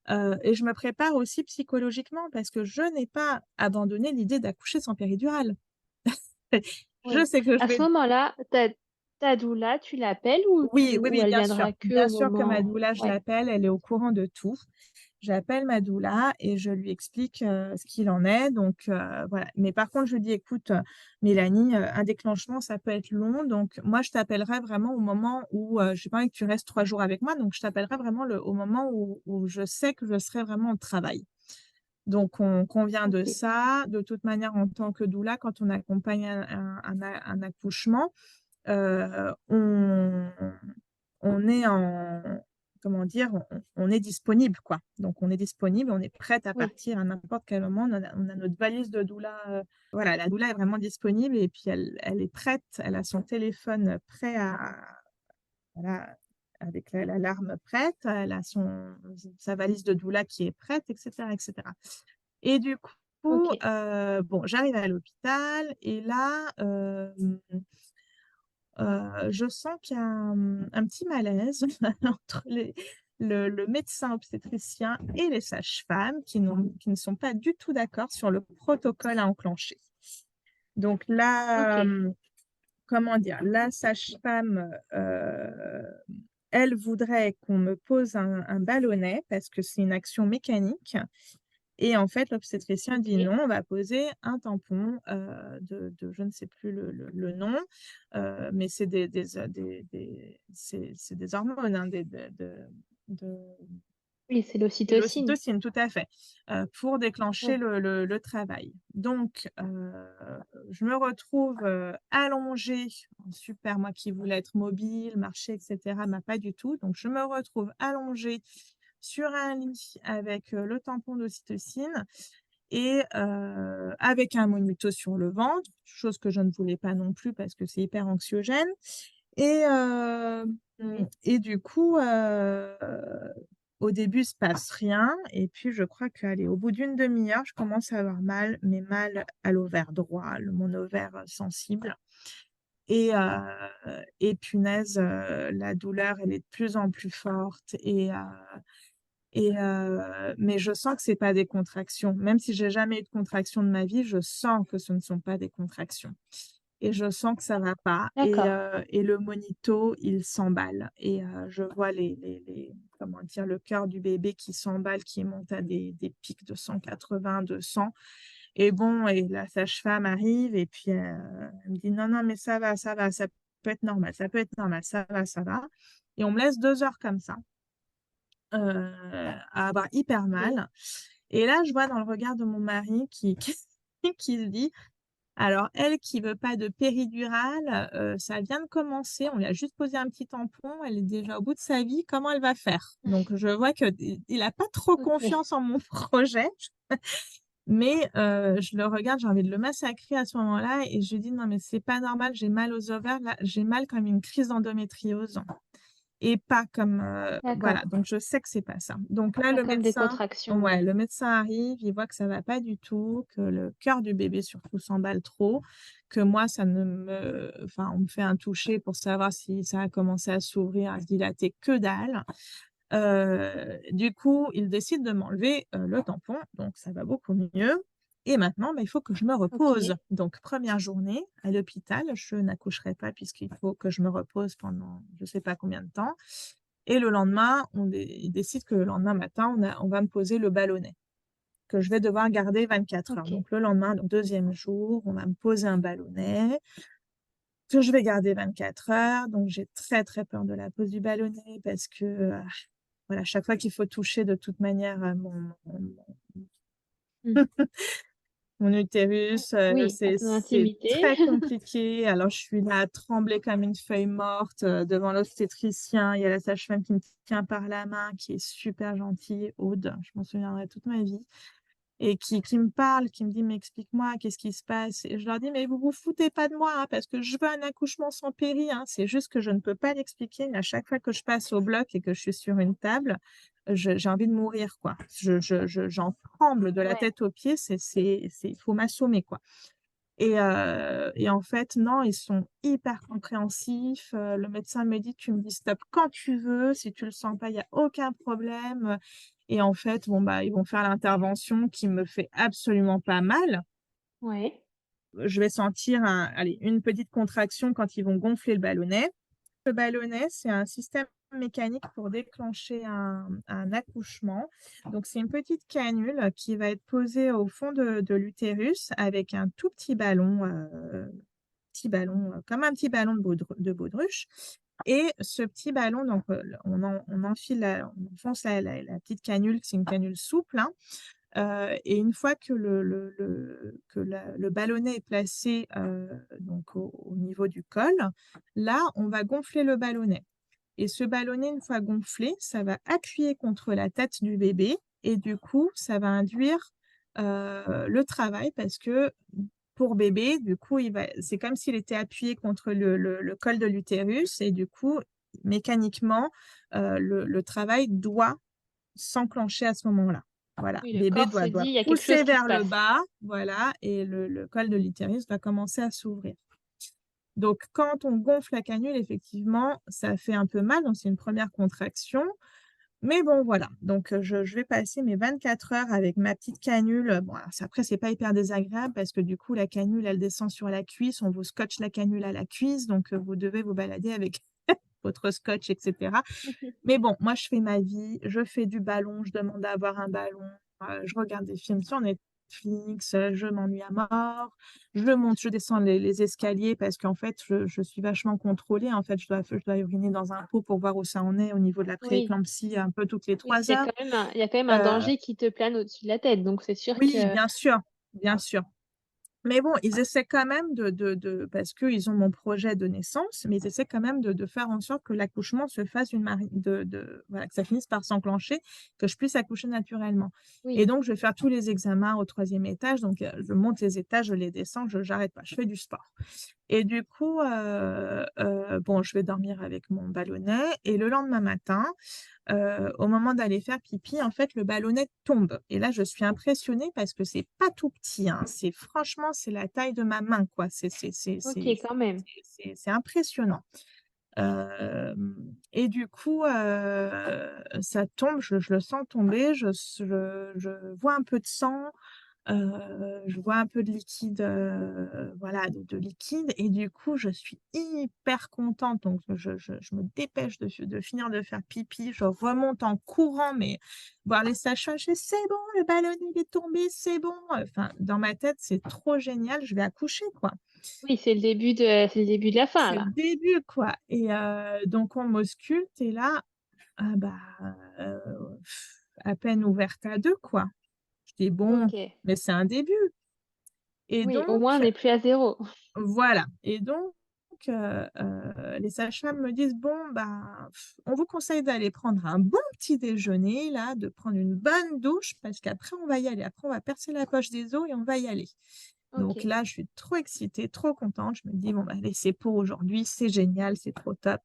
Et je me prépare aussi psychologiquement parce que je n'ai pas abandonné l'idée d'accoucher sans péridurale. Je Oui. sais que je À vais... ce moment-là, ta doula, tu l'appelles Oui, oui, ou oui, elle bien sûr. viendra que Bien au sûr que ma moment. doula, je Ouais. l'appelle, elle est au courant de tout. J'appelle ma doula et je lui explique ce qu'il en est. Donc voilà. Mais par contre, je lui dis, écoute, Mélanie, un déclenchement, ça peut être long. Donc moi, je t'appellerai vraiment au moment où je n'ai pas envie que tu restes 3 jours avec moi. Donc je t'appellerai vraiment au moment où je sais que je serai vraiment au travail. Donc, on convient de Ok. ça. De toute manière, en tant que doula, quand on accompagne un accouchement, euh, on, on est comment dire, on est disponible, quoi. Donc, on est disponible, on est prête à Oui. partir à n'importe quel moment. On a notre valise de doula. Voilà, la doula est vraiment disponible et puis elle est prête. Elle a son téléphone prêt voilà, avec l'alarme prête. Elle a sa valise de doula qui est prête, etc., etc. Et du coup, Ok. bon, j'arrive à l'hôpital et là, je sens qu'il y a un petit malaise entre le médecin obstétricien et les sages-femmes qui ne sont pas du tout d'accord sur le protocole à enclencher. Donc Ok. là, comment dire, la sage-femme, elle voudrait qu'on me pose un ballonnet parce que c'est une action mécanique. Et en fait, l'obstétricien dit Ok. non, on va poser un tampon je ne sais plus le nom, mais c'est c'est des hormones, hein, de- Oui, c'est de l'ocytocine. l'ocytocine, tout à fait, pour déclencher Oui. le travail. Donc, je me retrouve allongée, super, moi qui voulais être mobile, marcher, etc., mais pas du tout. Donc, je me retrouve allongée sur un lit avec le tampon d'ocytocine et avec un monito sur le ventre, chose que je ne voulais pas non plus parce que c'est hyper anxiogène. Et, Oui. et du coup, au début, il se passe rien. Et puis, je crois qu'allez, au bout d'une demi-heure, je commence à avoir mal, mais mal à l'ovaire droit, mon ovaire sensible. Et punaise, la douleur, elle est de plus en plus forte. Mais je sens que c'est pas des contractions. Même si j'ai jamais eu de contractions de ma vie, je sens que ce ne sont pas des contractions. Et je sens que ça va pas. D'accord. Et le monito, il s'emballe. Et je vois comment dire, le cœur du bébé qui s'emballe, qui monte à des pics de 180, 200. Et bon, et la sage-femme arrive et puis elle me dit non, non, mais ça va, ça peut être normal, ça peut être normal, ça va, ça va. Et on me laisse 2 heures comme ça à avoir hyper Ok. mal. Et là, je vois dans le regard de mon mari qui se dit, alors elle qui veut pas de péridurale, ça vient de commencer, on lui a juste posé un petit tampon, elle est déjà au bout de sa vie, comment elle va faire? Donc je vois que il a pas trop Ok. confiance en mon projet, mais je le regarde, j'ai envie de le massacrer à ce moment-là et je lui dis non mais c'est pas normal, j'ai mal aux ovaires, là, j'ai mal comme une crise d'endométriose et pas comme voilà, D'accord. donc je sais que c'est pas ça. Donc là Pas le comme des médecin contractions, ouais, ouais. le médecin arrive, il voit que ça va pas du tout, que le cœur du bébé surtout s'emballe trop, que moi ça ne me enfin on me fait un toucher pour savoir si ça a commencé à s'ouvrir, à se dilater, que dalle. Du coup, il décide de m'enlever le tampon, donc ça va beaucoup mieux. Et maintenant, bah, il faut que je me repose. Ok. Donc, première journée à l'hôpital, je n'accoucherai pas puisqu'il faut que je me repose pendant je ne sais pas combien de temps. Et le lendemain, il décide que le lendemain matin, on va me poser le ballonnet, que je vais devoir garder 24 heures. Ok. Donc, le lendemain, donc deuxième jour, on va me poser un ballonnet que je vais garder 24 heures. Donc, j'ai très, très peur de la pose du ballonnet parce que voilà, chaque fois qu'il faut toucher de toute manière mon utérus, Oui, à c'est ton c'est intimité. très compliqué. Alors je suis là à trembler comme une feuille morte, devant l'obstétricien. Il y a la sage-femme qui me tient par la main, qui est super gentille, Aude, je m'en souviendrai toute ma vie. Et qui me parle, qui me dit: «Mais explique-moi, qu'est-ce qui se passe?» Et je leur dis: «Mais vous vous foutez pas de moi, hein, parce que je veux un accouchement sans péri, hein. C'est juste que je ne peux pas l'expliquer, mais à chaque fois que je passe au bloc et que je suis sur une table, j'ai envie de mourir, quoi. J'en tremble de la Ouais, tête aux pieds, il faut m'assommer, quoi». Et en fait, non, ils sont hyper compréhensifs, le médecin me dit: «Tu me dis stop quand tu veux, si tu le sens pas, il y a aucun problème», et en fait, bon, bah, ils vont faire l'intervention qui me fait absolument pas mal. ouais. Je vais sentir une petite contraction quand ils vont gonfler le ballonnet. Le ballonnet, c'est un système mécanique pour déclencher un accouchement. Donc, c'est une petite canule qui va être posée au fond de l'utérus avec un tout petit ballon, comme un petit ballon de baudruche. Et ce petit ballon, donc, on enfile on enfonce la petite canule, c'est une canule souple, hein, et une fois que le ballonnet est placé, donc au niveau du col, là, on va gonfler le ballonnet. Et ce ballonnet, une fois gonflé, ça va appuyer contre la tête du bébé et du coup, ça va induire, le travail parce que pour bébé, du coup, c'est comme s'il était appuyé contre le col de l'utérus et du coup, mécaniquement, le travail doit s'enclencher à ce moment-là. Voilà, Oui, le bébé corps se doit dit: «Il y a quelque chose pousser qui se vers le passe». bas, voilà, et le col de l'utérus va commencer à s'ouvrir. Donc quand on gonfle la canule, effectivement, ça fait un peu mal, donc c'est une première contraction. Mais bon, voilà, donc je vais passer mes 24 heures avec ma petite canule, bon alors après c'est pas hyper désagréable parce que du coup la canule elle descend sur la cuisse, on vous scotche la canule à la cuisse, donc vous devez vous balader avec votre scotch et cetera. Mais bon, moi je fais ma vie, je fais du ballon, je demande à avoir un ballon, je regarde des films sur Netflix, je m'ennuie à mort, je monte, je descends les escaliers parce qu'en fait je suis vachement contrôlée. En fait, je dois uriner dans un pot pour voir où ça en est au niveau de la Oui, prééclampsie un peu toutes les oui, 3 heures. il y a quand même un Heu, danger qui te plane au-dessus de la tête, donc c'est sûr oui, que bien sûr. Mais bon, ils essaient quand même de parce qu'ils ont mon projet de naissance, mais ils essaient quand même de faire en sorte que l'accouchement se fasse voilà, que ça finisse par s'enclencher, que je puisse accoucher naturellement. Et oui, donc je vais faire tous les examens au 3e étage, donc je monte les étages, je les descends, j'arrête pas, je fais du sport. Et du coup, bon, je vais dormir avec mon ballonnet et le lendemain matin, au moment d'aller faire pipi, en fait, le ballonnet tombe et là, je suis impressionnée parce que c'est pas tout petit, hein. C'est la taille de ma main, quoi. OK, quand même. C'est impressionnant. Et du coup, ça tombe, je le sens tomber, je vois un peu de sang, je vois un peu de liquide, voilà, de liquide et du coup, je suis hyper contente donc je me dépêche de finir de faire pipi. Je remonte en courant, mais voir les sages-femmes, je fais: «C'est bon, le ballonnet il est tombé, c'est bon!» Enfin, dans ma tête, c'est trop génial, je vais accoucher, quoi. Oui, c'est le début de la fin, C'est le là. début, quoi, et donc on m'ausculte et là, ah bah, heu, à peine ouverte à 2 quoi. Je dis: «Bon, OK. mais c'est un début», et Oui, au moins on donc n'est plus à 0. voilà, et donc les sages-femmes me disent: «Bon, bah, on vous conseille d'aller prendre un bon petit déjeuner là, de prendre une bonne douche parce qu'après on va y aller. Après on va percer la poche des os et on va y aller». Donc OK. là, je suis trop excitée, trop contente. Je me dis: «Bon, bah, allez, c'est pour aujourd'hui, c'est génial, c'est trop top».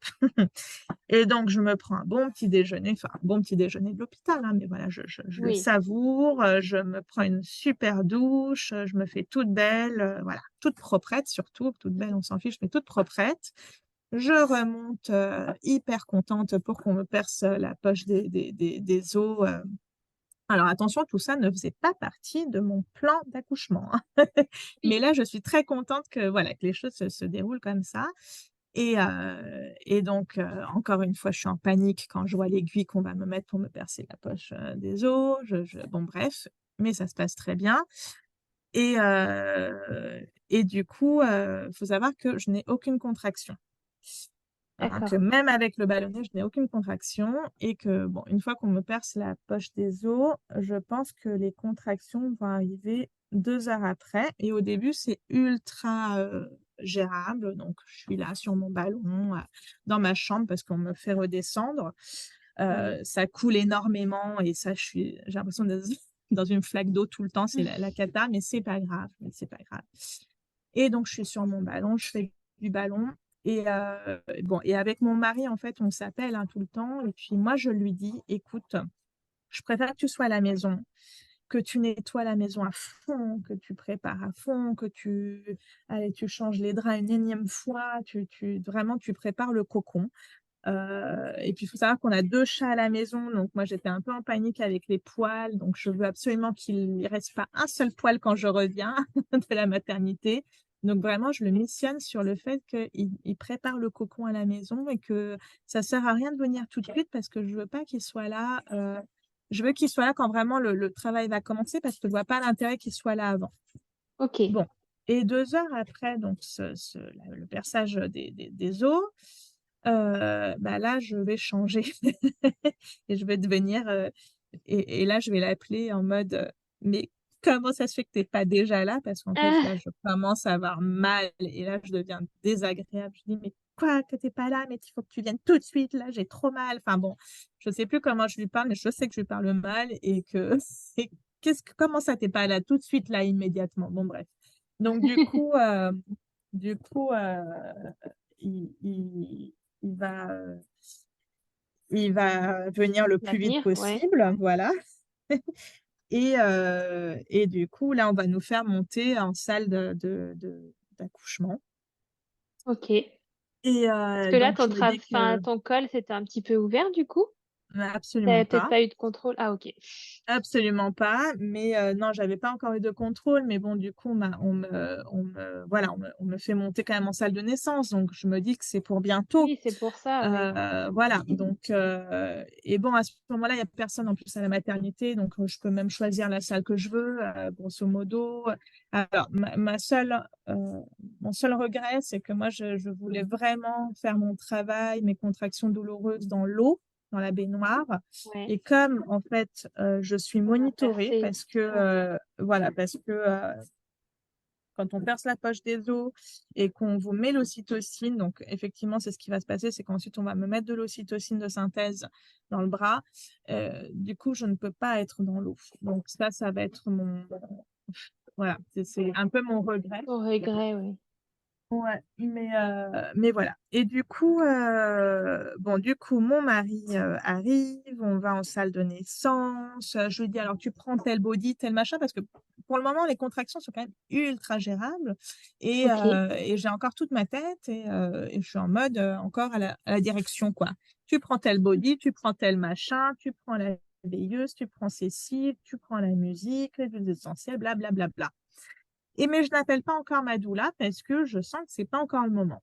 Et donc je me prends un bon petit déjeuner, enfin un bon petit déjeuner de l'hôpital, hein, mais voilà, je le Oui. savoure, je me prends une super douche, je me fais toute belle, voilà, toute proprette surtout, toute belle on s'en fiche, mais toute proprette. Je remonte, hyper contente pour qu'on me perce, la poche des os, alors attention, tout ça ne faisait pas partie de mon plan d'accouchement, hein. Mais Oui. là, je suis très contente que voilà, que les choses se déroulent comme ça. Et donc, encore une fois, je suis en panique quand je vois l'aiguille qu'on va me mettre pour me percer la poche, des os. Bon bref, mais ça se passe très bien, et du coup, faut savoir que je n'ai aucune contraction. Hein, que D'accord. même avec le ballonnet, je n'ai aucune contraction et que bon, une fois qu'on me perce la poche des os, je pense que les contractions vont arriver 2 heures après. Et au début, c'est ultra gérable. Donc, je suis là sur mon ballon, dans ma chambre, parce qu'on me fait redescendre. Oui. Ça coule énormément et ça, j'ai l'impression d'être dans une flaque d'eau tout le temps. C'est la cata, mais c'est pas grave. Mais c'est pas grave. Et donc, je suis sur mon ballon, je fais du ballon. Et bon, et avec mon mari, en fait, on s'appelle tout le temps. Et puis moi, je lui dis, écoute, je préfère que tu sois à la maison, que tu nettoies la maison à fond, que tu prépares à fond, que allez, tu changes les draps une énième fois, vraiment, tu prépares le cocon. Et puis, il faut savoir qu'on a 2 chats à la maison. Donc, moi, j'étais un peu en panique avec les poils. Donc, je veux absolument qu'il ne reste pas un seul poil quand je reviens de la maternité. Donc, vraiment, je le missionne sur le fait qu'il prépare le cocon à la maison et que ça ne sert à rien de venir tout de suite parce que je ne veux pas qu'il soit là. Je veux qu'il soit là quand vraiment le travail va commencer parce que je ne vois pas l'intérêt qu'il soit là avant. Ok. Bon. Et 2 heures après, donc, le perçage des os, bah là, je vais changer et je vais devenir, et là, je vais l'appeler en mode, mais comment ça se fait que tu pas déjà là? Parce qu'en fait, là, Ah, je commence à avoir mal et là, je deviens désagréable. Je dis: «Mais quoi que t'es pas là? Mais il faut que tu viennes tout de suite, là, j'ai trop mal». Enfin bon, je sais plus comment je lui parle, mais je sais que je lui parle mal et que et comment ça t'es pas là tout de suite, là, immédiatement? Bon bref. Donc du coup, il il il va, il va venir le plus vite l'avenir, ouais. possible, voilà. Et du coup, là, on va nous faire monter en salle d'accouchement. Ok. Parce Et que là, donc je me dis que ton col s'était un petit peu ouvert du coup. absolument T'avais peut-être pas. pas eu de contrôle. Ah, ok. Absolument pas, mais non, j'avais pas encore eu de contrôle, mais bon, du coup, voilà, on me fait monter quand même en salle de naissance, donc je me dis que c'est pour bientôt. Oui, c'est pour ça, oui. Voilà, donc et bon, à ce moment-là, il y a personne en plus à la maternité, donc je peux même choisir la salle que je veux, grosso modo. Alors, mon seul regret, c'est que moi, je voulais vraiment faire mon travail, mes contractions douloureuses dans l'eau, dans la baignoire. Ouais. Et comme en fait, je suis On a monitorée percé. parce que Ouais. voilà, parce que quand on perce la poche des os et qu'on vous met l'ocytocine, donc effectivement, c'est ce qui va se passer, c'est qu'ensuite on va me mettre de l'ocytocine de synthèse dans le bras. Du coup, je ne peux pas être dans l'eau. Donc ça va être voilà, c'est un peu mon regret. Au regret, oui. Ouais, mais voilà. Et du coup, bon, du coup, mon mari arrive, on va en salle de naissance. Je lui dis, alors tu prends tel body, tel machin, parce que pour le moment, les contractions sont quand même ultra gérables. Ok. Et j'ai encore toute ma tête et je suis en mode encore à la direction, quoi. Tu prends tel body, tu prends tel machin, tu prends la veilleuse, tu prends Cécile, tu prends la musique, les huiles essentielles, blablabla. Mais je n'appelle pas encore ma doula parce que je sens que c'est pas encore le moment.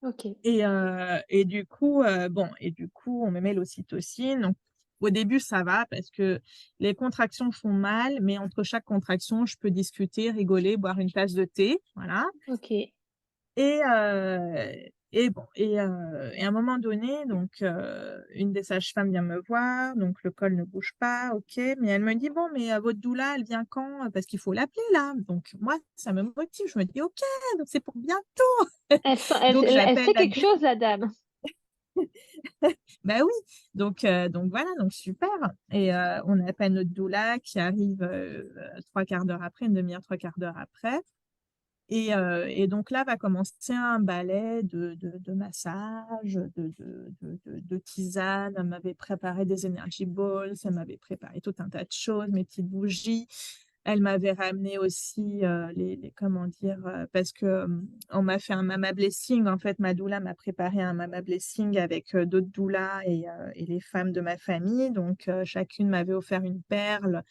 Ok. Et du coup, bon, et du coup, on me met l'ocytocine. Donc, au début, ça va parce que les contractions font mal, mais entre chaque contraction, je peux discuter, rigoler, boire une tasse de thé, voilà. Ok. Et, et bon, et à un moment donné, donc une des sages-femmes vient me voir, donc le col ne bouge pas, ok, mais elle me dit bon, mais votre doula, elle vient quand? Parce qu'il faut l'appeler là. Donc moi, ça me motive, je me dis ok, donc c'est pour bientôt. Donc Elle j'appelle sait la quelque chose, la dame. bah oui, donc voilà, donc super. Et on appelle notre doula qui arrive 3/4 d'heure après, une demi-heure, 3/4 d'heure après. Et donc là va commencer un ballet de massage, de tisane. Elle m'avait préparé des energy balls, elle m'avait préparé tout un tas de choses, mes petites bougies. Elle m'avait ramené aussi comment dire, parce que on m'a fait un mama blessing. En fait, ma doula m'a préparé un mama blessing avec d'autres doulas et les femmes de ma famille. Donc, chacune m'avait offert une perle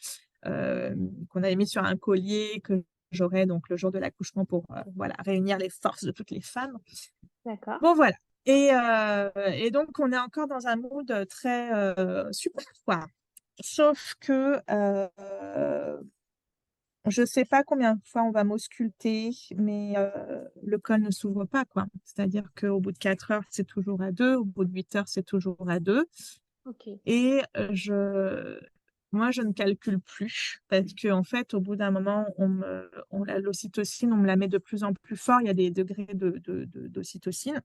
qu'on avait mis sur un collier que j'aurai donc le jour de l'accouchement pour voilà, réunir les forces de toutes les femmes. D'accord. Bon, voilà. Et donc, on est encore dans un mood très super, quoi. Sauf que je ne sais pas combien de fois on va m'ausculter, mais le col ne s'ouvre pas, quoi. C'est-à-dire qu'au bout de 4 heures, c'est toujours à 2, au bout de 8 heures, c'est toujours à 2. Ok. Et moi, je ne calcule plus parce que en fait, au bout d'un moment, l'ocytocine, on me la met de plus en plus fort. Il y a des degrés d'ocytocine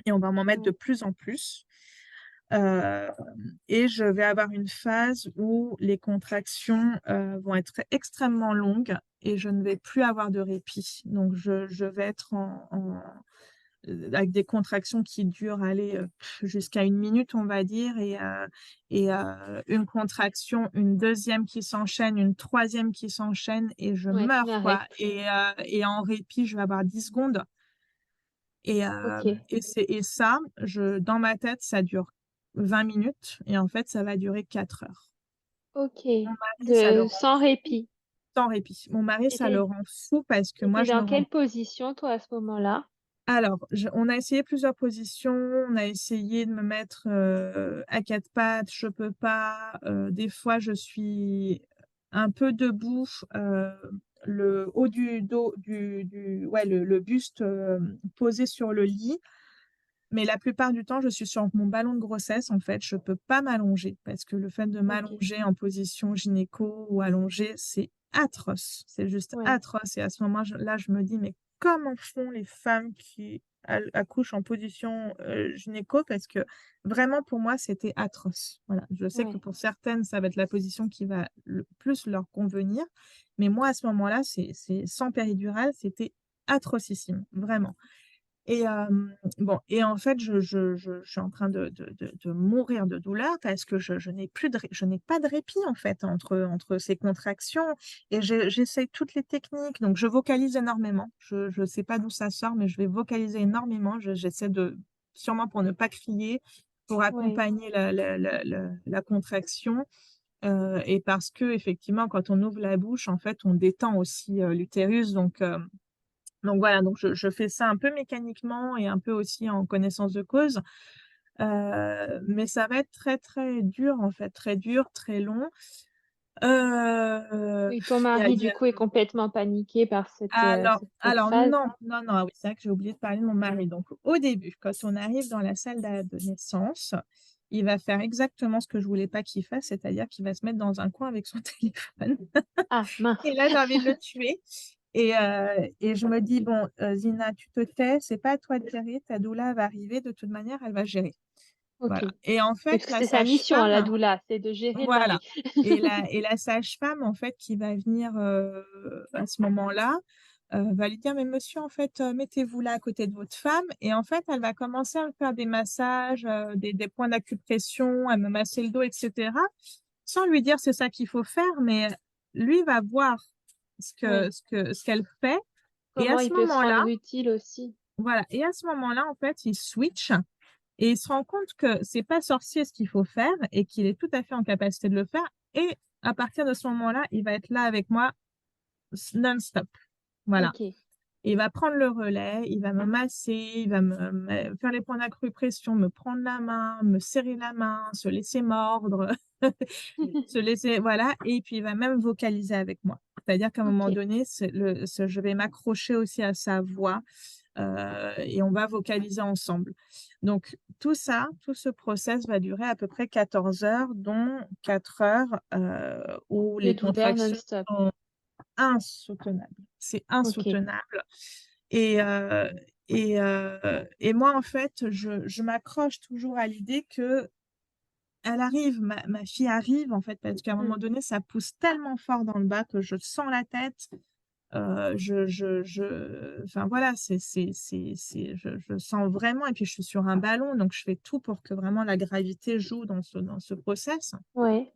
et on va m'en mettre de Ouais. plus en plus. Euh, et je vais avoir une phase où les contractions vont être extrêmement longues et je ne vais plus avoir de répit. Donc, je vais être avec des contractions qui durent aller jusqu'à 1 minute, on va dire, et une contraction, une deuxième qui s'enchaîne, une troisième qui s'enchaîne, et je Ouais, tu meurs, n'arrêtes quoi. plus. Et en répit, je vais avoir 10 secondes. Et, euh, Ok. et ça, dans ma tête, ça dure 20 minutes, et en fait, ça va durer 4 heures. Ok. Mon mari, ça le rend Sans répit. sans répit. Mon mari, Et ça le rend fou parce que moi, t'étais je me dans rends. quelle position, toi, à ce moment-là? Alors, on a essayé plusieurs positions. On a essayé de me mettre à quatre pattes. Je peux pas. Des fois, je suis un peu debout, le haut du dos, ouais, le buste posé sur le lit. Mais la plupart du temps, je suis sur mon ballon de grossesse. En fait, je peux pas m'allonger parce que le fait de Ok. m'allonger en position gynéco ou allongée, c'est atroce. C'est juste Ouais. atroce. Et à ce moment-là, je me dis, mais comment font les femmes qui accouchent en position gynéco? Parce que vraiment, pour moi, c'était atroce. Voilà. Je sais que Ouais. pour certaines, ça va être la position qui va le plus leur convenir. Mais moi, à ce moment-là, c'est sans péridurale, c'était atrocissime, vraiment. Et bon, et en fait, je suis en train de mourir de douleur parce que je n'ai pas de répit en fait entre ces contractions et j'essaye toutes les techniques. Donc, je vocalise énormément. Je sais pas d'où ça sort, mais je vais vocaliser énormément. J'essaie sûrement pour ne pas crier, pour Ouais. accompagner la contraction. Et parce que effectivement, quand on ouvre la bouche, en fait, on détend aussi l'utérus. Donc voilà, donc je fais ça un peu mécaniquement et un peu aussi en connaissance de cause. Mais ça va être très très dur en fait, très dur, très long. Euh, Oui, ton il y a- mari, il y du a- coup, est complètement paniqué par cette alors phase. non, non, non, ah oui, c'est vrai que j'ai oublié de parler de mon mari. Donc au début, quand on arrive dans la salle de naissance, il va faire exactement ce que je voulais pas qu'il fasse, c'est-à-dire qu'il va se mettre dans un coin avec son téléphone. Ah, mince. Et là, j'ai envie de le tuer. Et je me dis, bon, Zina, tu te tais, c'est pas à toi de gérer, ta doula va arriver, de toute manière, elle va gérer. Ok. Voilà. Et en Oui, fait, parce que la c'est sa mission, hein, la sage-femme, doula, c'est de gérer le voilà. mari. Et la sage-femme, en fait, qui va venir à ce moment-là, va lui dire, mais monsieur, en fait, mettez-vous là à côté de votre femme. Et en fait, elle va commencer à me faire des massages, des points d'acupression, à me masser le dos, etc. Sans lui dire c'est ça qu'il faut faire, mais lui va voir Oui. ce qu'elle fait. Et à Comment ce il peut se moment-là, rendre utile aussi. voilà. Et à ce moment-là, en fait, il switch et il se rend compte que c'est pas sorcier ce qu'il faut faire et qu'il est tout à fait en capacité de le faire. Et à partir de ce moment-là, il va être là avec moi non-stop. Voilà. Ok. Il va prendre le relais, il va me masser, il va faire les points d'acupression, me prendre la main, me serrer la main, se laisser mordre, se laisser, voilà, et puis il va même vocaliser avec moi. C'est-à-dire qu'à un moment Ok. donné, je vais m'accrocher aussi à sa voix et on va vocaliser ensemble. Donc, tout ça, tout ce process va durer à peu près 14 heures, dont 4 heures où De les douleur contractions non-stop. sont insoutenables. C'est Ok. insoutenable. Et, euh, et moi, en fait, je m'accroche toujours à l'idée que elle arrive, ma fille arrive, en fait, parce qu'à un Hmm. moment donné, ça pousse tellement fort dans le bas que je sens la tête. Enfin voilà, je sens vraiment, et puis je suis sur un ballon, donc je fais tout pour que vraiment la gravité joue dans ce process. Ouais.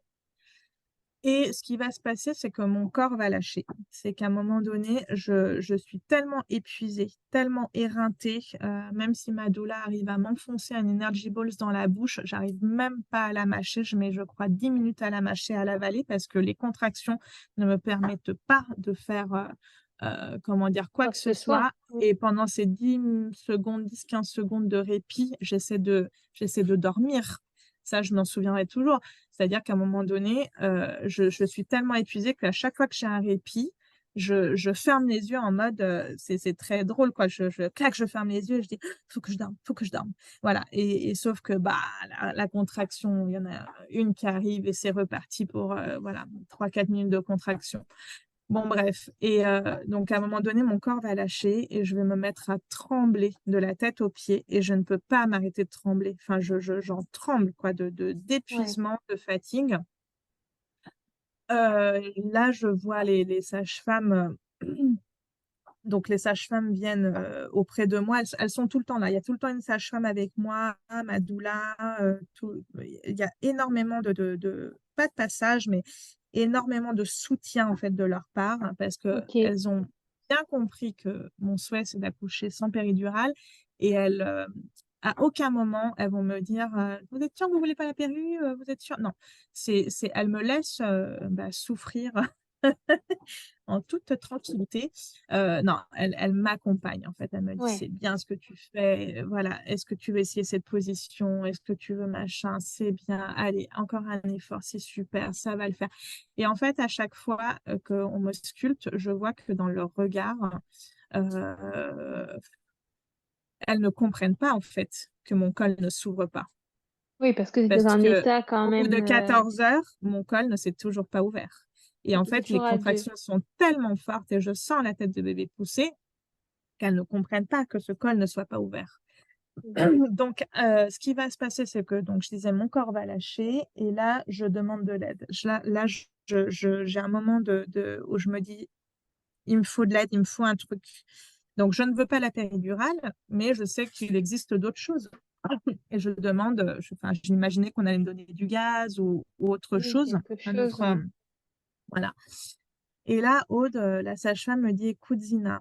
Et ce qui va se passer, c'est que mon corps va lâcher. C'est qu'à un moment donné, je suis tellement épuisée, tellement éreintée, même si ma doula arrive à m'enfoncer un Energy Balls dans la bouche, j'arrive même pas à la mâcher. Je mets, je crois, 10 minutes à la mâcher, à l'avaler, parce que les contractions ne me permettent pas de faire, comment dire, quoi Quoi que que ce ce soit. soit. Et pendant ces 10 secondes, 10-15 secondes de répit, j'essaie de dormir. Ça, je m'en souviendrai toujours. C'est-à-dire qu'à un moment donné, je suis tellement épuisée qu'à chaque fois que j'ai un répit, je ferme les yeux en mode, c'est très drôle, quoi. Je claque, je ferme les yeux et je dis: «Faut que je dorme, faut que je dorme». Voilà et sauf que, bah, la contraction, il y en a une qui arrive et c'est reparti pour, voilà, 3-4 minutes de contraction. Bon bref et donc à un moment donné, mon corps va lâcher et je vais me mettre à trembler de la tête aux pieds et je ne peux pas m'arrêter de trembler. Enfin, j'en tremble, quoi, Ouais. d'épuisement, de fatigue. Là, je vois les sages-femmes, donc les sages-femmes viennent, auprès de moi. Elles sont tout le temps là. Il y a tout le temps une sage-femme avec moi, ma doula, tout il y a énormément de pas de passage, mais énormément de soutien, en fait, de leur part, hein, parce Ok. qu'elles ont bien compris que mon souhait, c'est d'accoucher sans péridurale et elles, à aucun moment, elles vont me dire, «Vous êtes sûre que vous voulez pas la péri? Vous êtes sûre?» Non, elles me laissent, bah, souffrir en toute tranquillité. Non, elle m'accompagne en fait. Elle me dit: Ouais. «C'est bien ce que tu fais, voilà. Est-ce que tu veux essayer cette position? Est-ce que tu veux machin? C'est bien. Allez, encore un effort, c'est super, ça va le faire» et en fait, à chaque fois, qu'on me sculpte, je vois que dans leur regard, heu, elles ne comprennent pas en fait que mon col ne s'ouvre pas. Oui, parce que tu dans Parce un que état quand au bout de même, 14 heures, mon col ne s'est toujours pas ouvert et en ok, c'est fait, les toujours à deux. contractions sont tellement fortes et je sens la tête de bébé pousser qu'elles ne comprennent pas que ce col ne soit pas ouvert. Mhm. Donc, ce qui va se passer, c'est que donc je disais mon corps va lâcher et là, je demande de l'aide. Là, j'ai un moment où je me dis: «Il me faut de l'aide, il me faut un truc». Donc je ne veux pas la péridurale, mais je sais qu'il existe d'autres choses et je demande, enfin, j'imaginais qu'on allait me donner du gaz ou autre Oui, chose, quelque un chose, autre, oui. voilà et là, Aude, la sage-femme me dit: «Écoute Zina,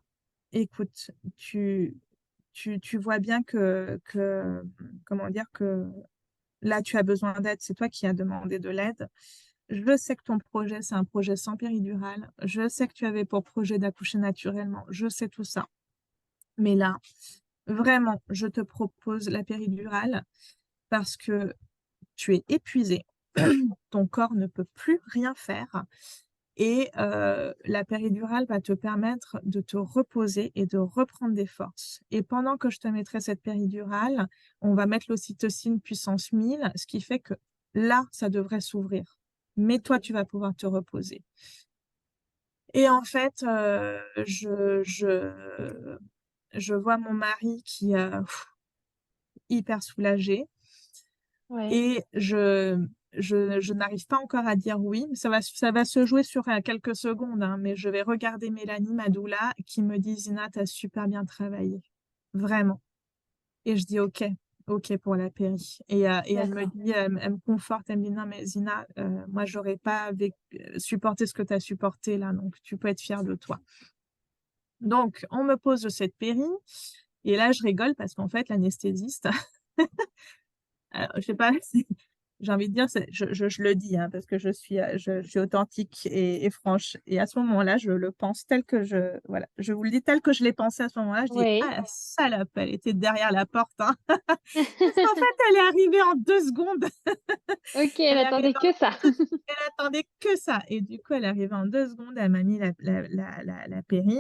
écoute, tu vois bien que, comment dire? Que là, tu as besoin d'aide, c'est toi qui as demandé de l'aide. Je sais que ton projet, c'est un projet sans péridurale. Je sais que tu avais pour projet d'accoucher naturellement. Je sais tout ça. Mais là, vraiment, je te propose la péridurale parce que tu es épuisée. Ton corps ne peut plus rien faire et la péridurale va te permettre de te reposer et de reprendre des forces et pendant que je te mettrai cette péridurale, on va mettre l'ocytocine puissance 1000, ce qui fait que là, ça devrait s'ouvrir. Mais toi, Ok. tu vas pouvoir te reposer et en fait, je vois mon mari qui est hyper soulagé Ouais. et je n'arrive pas encore à dire oui. Ça va se jouer sur quelques secondes, hein, mais je vais regarder Mélanie, ma doula, qui me dit, Zina, t'as super bien travaillé. Vraiment. Et je dis, OK, OK pour la péri. Et elle me D'accord. dit, elle me conforte, elle me dit, non, mais Zina, moi, j'aurais pas supporté ce que tu as supporté là, donc tu peux être fière de toi. Donc, on me pose cette péri, et là, je rigole parce qu'en fait, l'anesthésiste, je sais pas, j'ai envie de dire, je le dis, hein, parce que je suis authentique et franche. Et à ce moment-là, je le pense tel que voilà, je vous le dis tel que je l'ai pensé à ce moment-là. Je dis, ah, Oui. la salope, elle était derrière la porte, hein. Parce qu'en fait, elle est arrivée en 2 secondes. Ok, elle Elle est arrivée attendait que ça. elle attendait que ça. Et du coup, elle est arrivée en 2 secondes. Elle m'a mis la péri.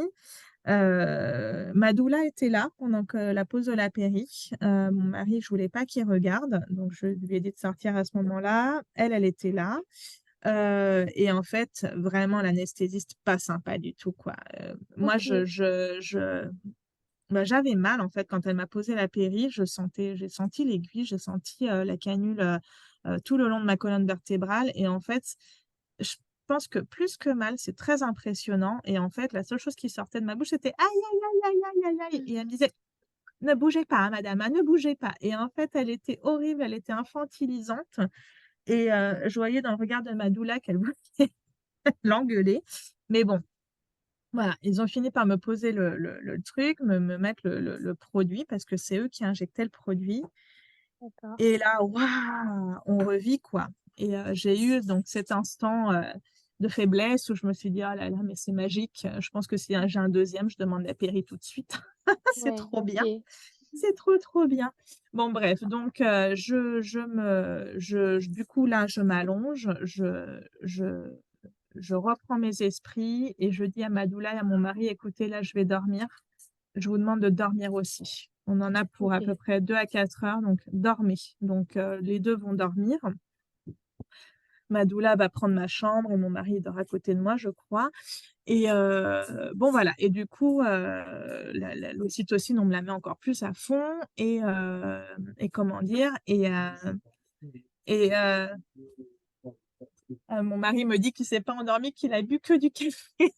Ma doula était là pendant que la pause de la péri. Mon mari, je voulais pas qu'il regarde, donc je lui ai dit de sortir à ce moment-là. Elle était là. Et en fait, vraiment l'anesthésiste, pas sympa du tout, quoi. Moi, Ok. bah, j'avais mal, en fait, quand elle m'a posé la péri. J'ai senti l'aiguille, j'ai senti, la canule, tout le long de ma colonne vertébrale et en fait, je pense que plus que mal, c'est très impressionnant et en fait, la seule chose qui sortait de ma bouche, c'était: «Aïe, aïe, aïe, aïe, aïe, aïe, aïe» et elle me disait: «Ne bougez pas, hein, madame, hein, ne bougez pas» et en fait, elle était horrible, elle était infantilisante et je voyais dans le regard de ma doula qu'elle voulait l'engueuler. Mais bon, voilà, ils ont fini par me poser le truc, me mettre le produit parce que c'est eux qui injectaient le produit D'accord. et là, waouh! On revit, quoi et j'ai eu donc cet instant, de faiblesse où je me suis dit: «Oh là là, mais c'est magique, je pense que si j'ai un deuxième, je demande la péri tout de suite. C'est Ouais, trop bien, ok. c'est trop, trop bien». Bon bref, donc du coup là, je m'allonge, je reprends mes esprits et je dis à ma doula et à mon mari, écoutez, là, je vais dormir. Je vous demande de dormir aussi. On en a pour à peu Ok. près 2 à 4 heures, donc dormez. Donc, les deux vont dormir. Ma doula va prendre ma chambre et mon mari dort à côté de moi, je crois. Et bon, voilà. Et du coup, l'ocytocine, on me la met encore plus à fond. Et comment dire, et mon mari me dit qu'il s'est pas endormi, qu'il a bu que du café.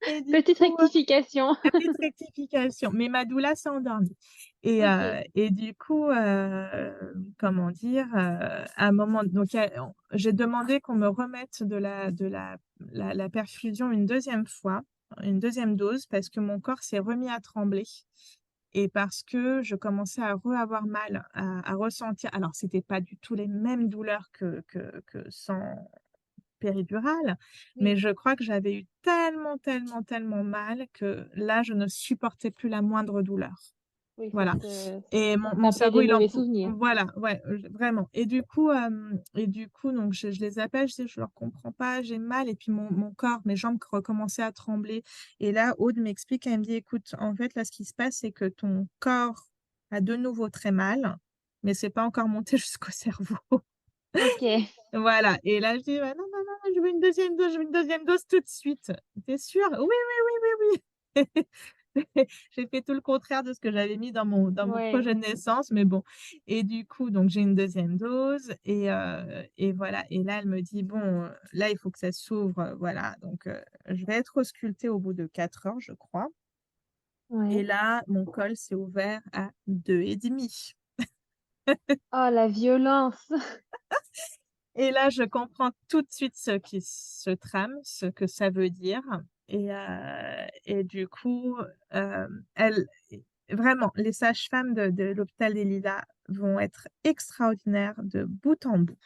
Et du Petite coup, rectification. petite rectification, mais ma doula s'est endormie. Ok. Et du coup, comment dire, à un moment, donc j'ai demandé qu'on me remette la perfusion une deuxième fois, une deuxième dose, parce que mon corps s'est remis à trembler et parce que je commençais à avoir mal, à ressentir. Alors, c'était pas du tout les mêmes douleurs que sans péridurale, mais Oui, je crois que j'avais eu tellement, tellement, tellement mal que là, je ne supportais plus la moindre douleur. oui, Voilà. Et ça te mon rappelait cerveau, des il en mauvais pou souvenirs. voilà, ouais, vraiment. Et du coup, donc je les appelle, je dis: «Je leur comprends pas, j'ai mal» et puis mon corps, mes jambes recommençaient à trembler et là, Aude m'explique, elle me dit: «Écoute, en fait, là, ce qui se passe, c'est que ton corps a de nouveau très mal, mais c'est pas encore monté jusqu'au cerveau». Ok. Voilà. Et là, je dis: «Bah, non, non, non, je veux une deuxième dose, je veux une deuxième dose tout de suite». «Tu es sûre?» «Oui, oui, oui, oui, oui». J'ai fait tout le contraire de ce que j'avais mis dans mon Ouais. projet de naissance, mais bon. Et du coup, donc j'ai une deuxième dose et voilà. Et là, elle me dit: «Bon, là, il faut que ça s'ouvre, voilà». Donc je vais être auscultée au bout de 4 heures, je crois. Et Ouais. là, mon col s'est ouvert à 2,5. Oh, la violence. Et là, je comprends tout de suite ce qui se trame, ce que ça veut dire et du coup, elles vraiment, les sages-femmes de l'hôpital des Lilas vont être extraordinaires de bout en bout.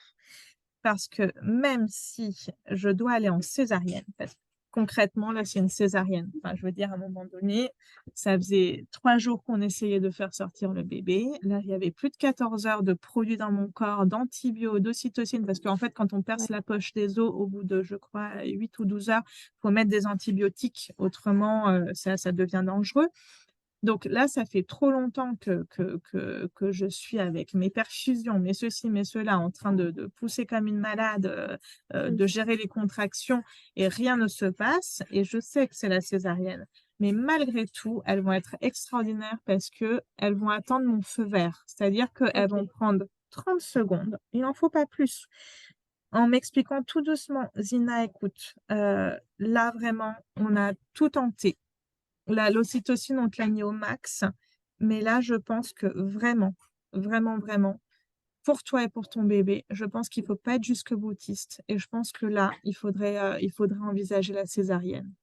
Parce que même si je dois aller en césarienne, parce que concrètement, là, c'est une césarienne. Enfin, je veux dire, à un moment donné, ça faisait 3 jours qu'on essayait de faire sortir le bébé. Là, il y avait plus de 14 heures de produits dans mon corps, d'antibio, d'ocytocine, parce qu'en fait, quand on perce Ouais. la poche des os, au bout de, je crois, 8 ou 12 heures, il faut mettre des antibiotiques, autrement, ça devient dangereux. Donc là, ça fait trop longtemps que je suis avec mes perfusions, mes ceci, mes cela, en train de pousser comme une malade, Mmh. de gérer les contractions et rien ne se passe. Et je sais que c'est la césarienne. Mais malgré tout, elles vont être extraordinaires parce que elles vont attendre mon feu vert. C'est-à-dire qu'elles vont Ok. prendre 30 secondes, il n'en faut pas plus, en m'expliquant tout doucement, Zina, écoute, là vraiment, on a tout tenté. L'ocytocine, on te l'a mis au max, mais là, je pense que vraiment, vraiment, vraiment, pour toi et pour ton bébé, je pense qu'il faut pas être jusque-boutiste et je pense que là, il faudrait envisager la césarienne.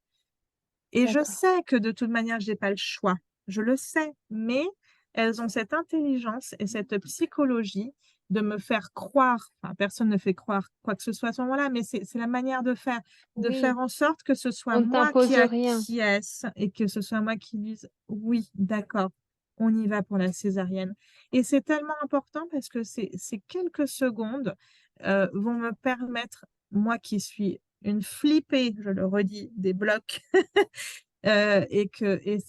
Et je D'accord. sais que de toute manière, j'ai pas le choix. Je le sais, mais elles ont cette intelligence et cette psychologie de me faire croire, enfin, personne ne fait croire quoi que ce soit à ce moment-là, mais c'est la manière de faire Oui, en sorte que ce soit on ne moi qui t'impose rien. acquiesce et que ce soit moi qui dise oui, d'accord, on y va pour la césarienne. Et c'est tellement important parce que ces quelques secondes vont me permettre, moi qui suis une flippée, je le redis, des blocs, et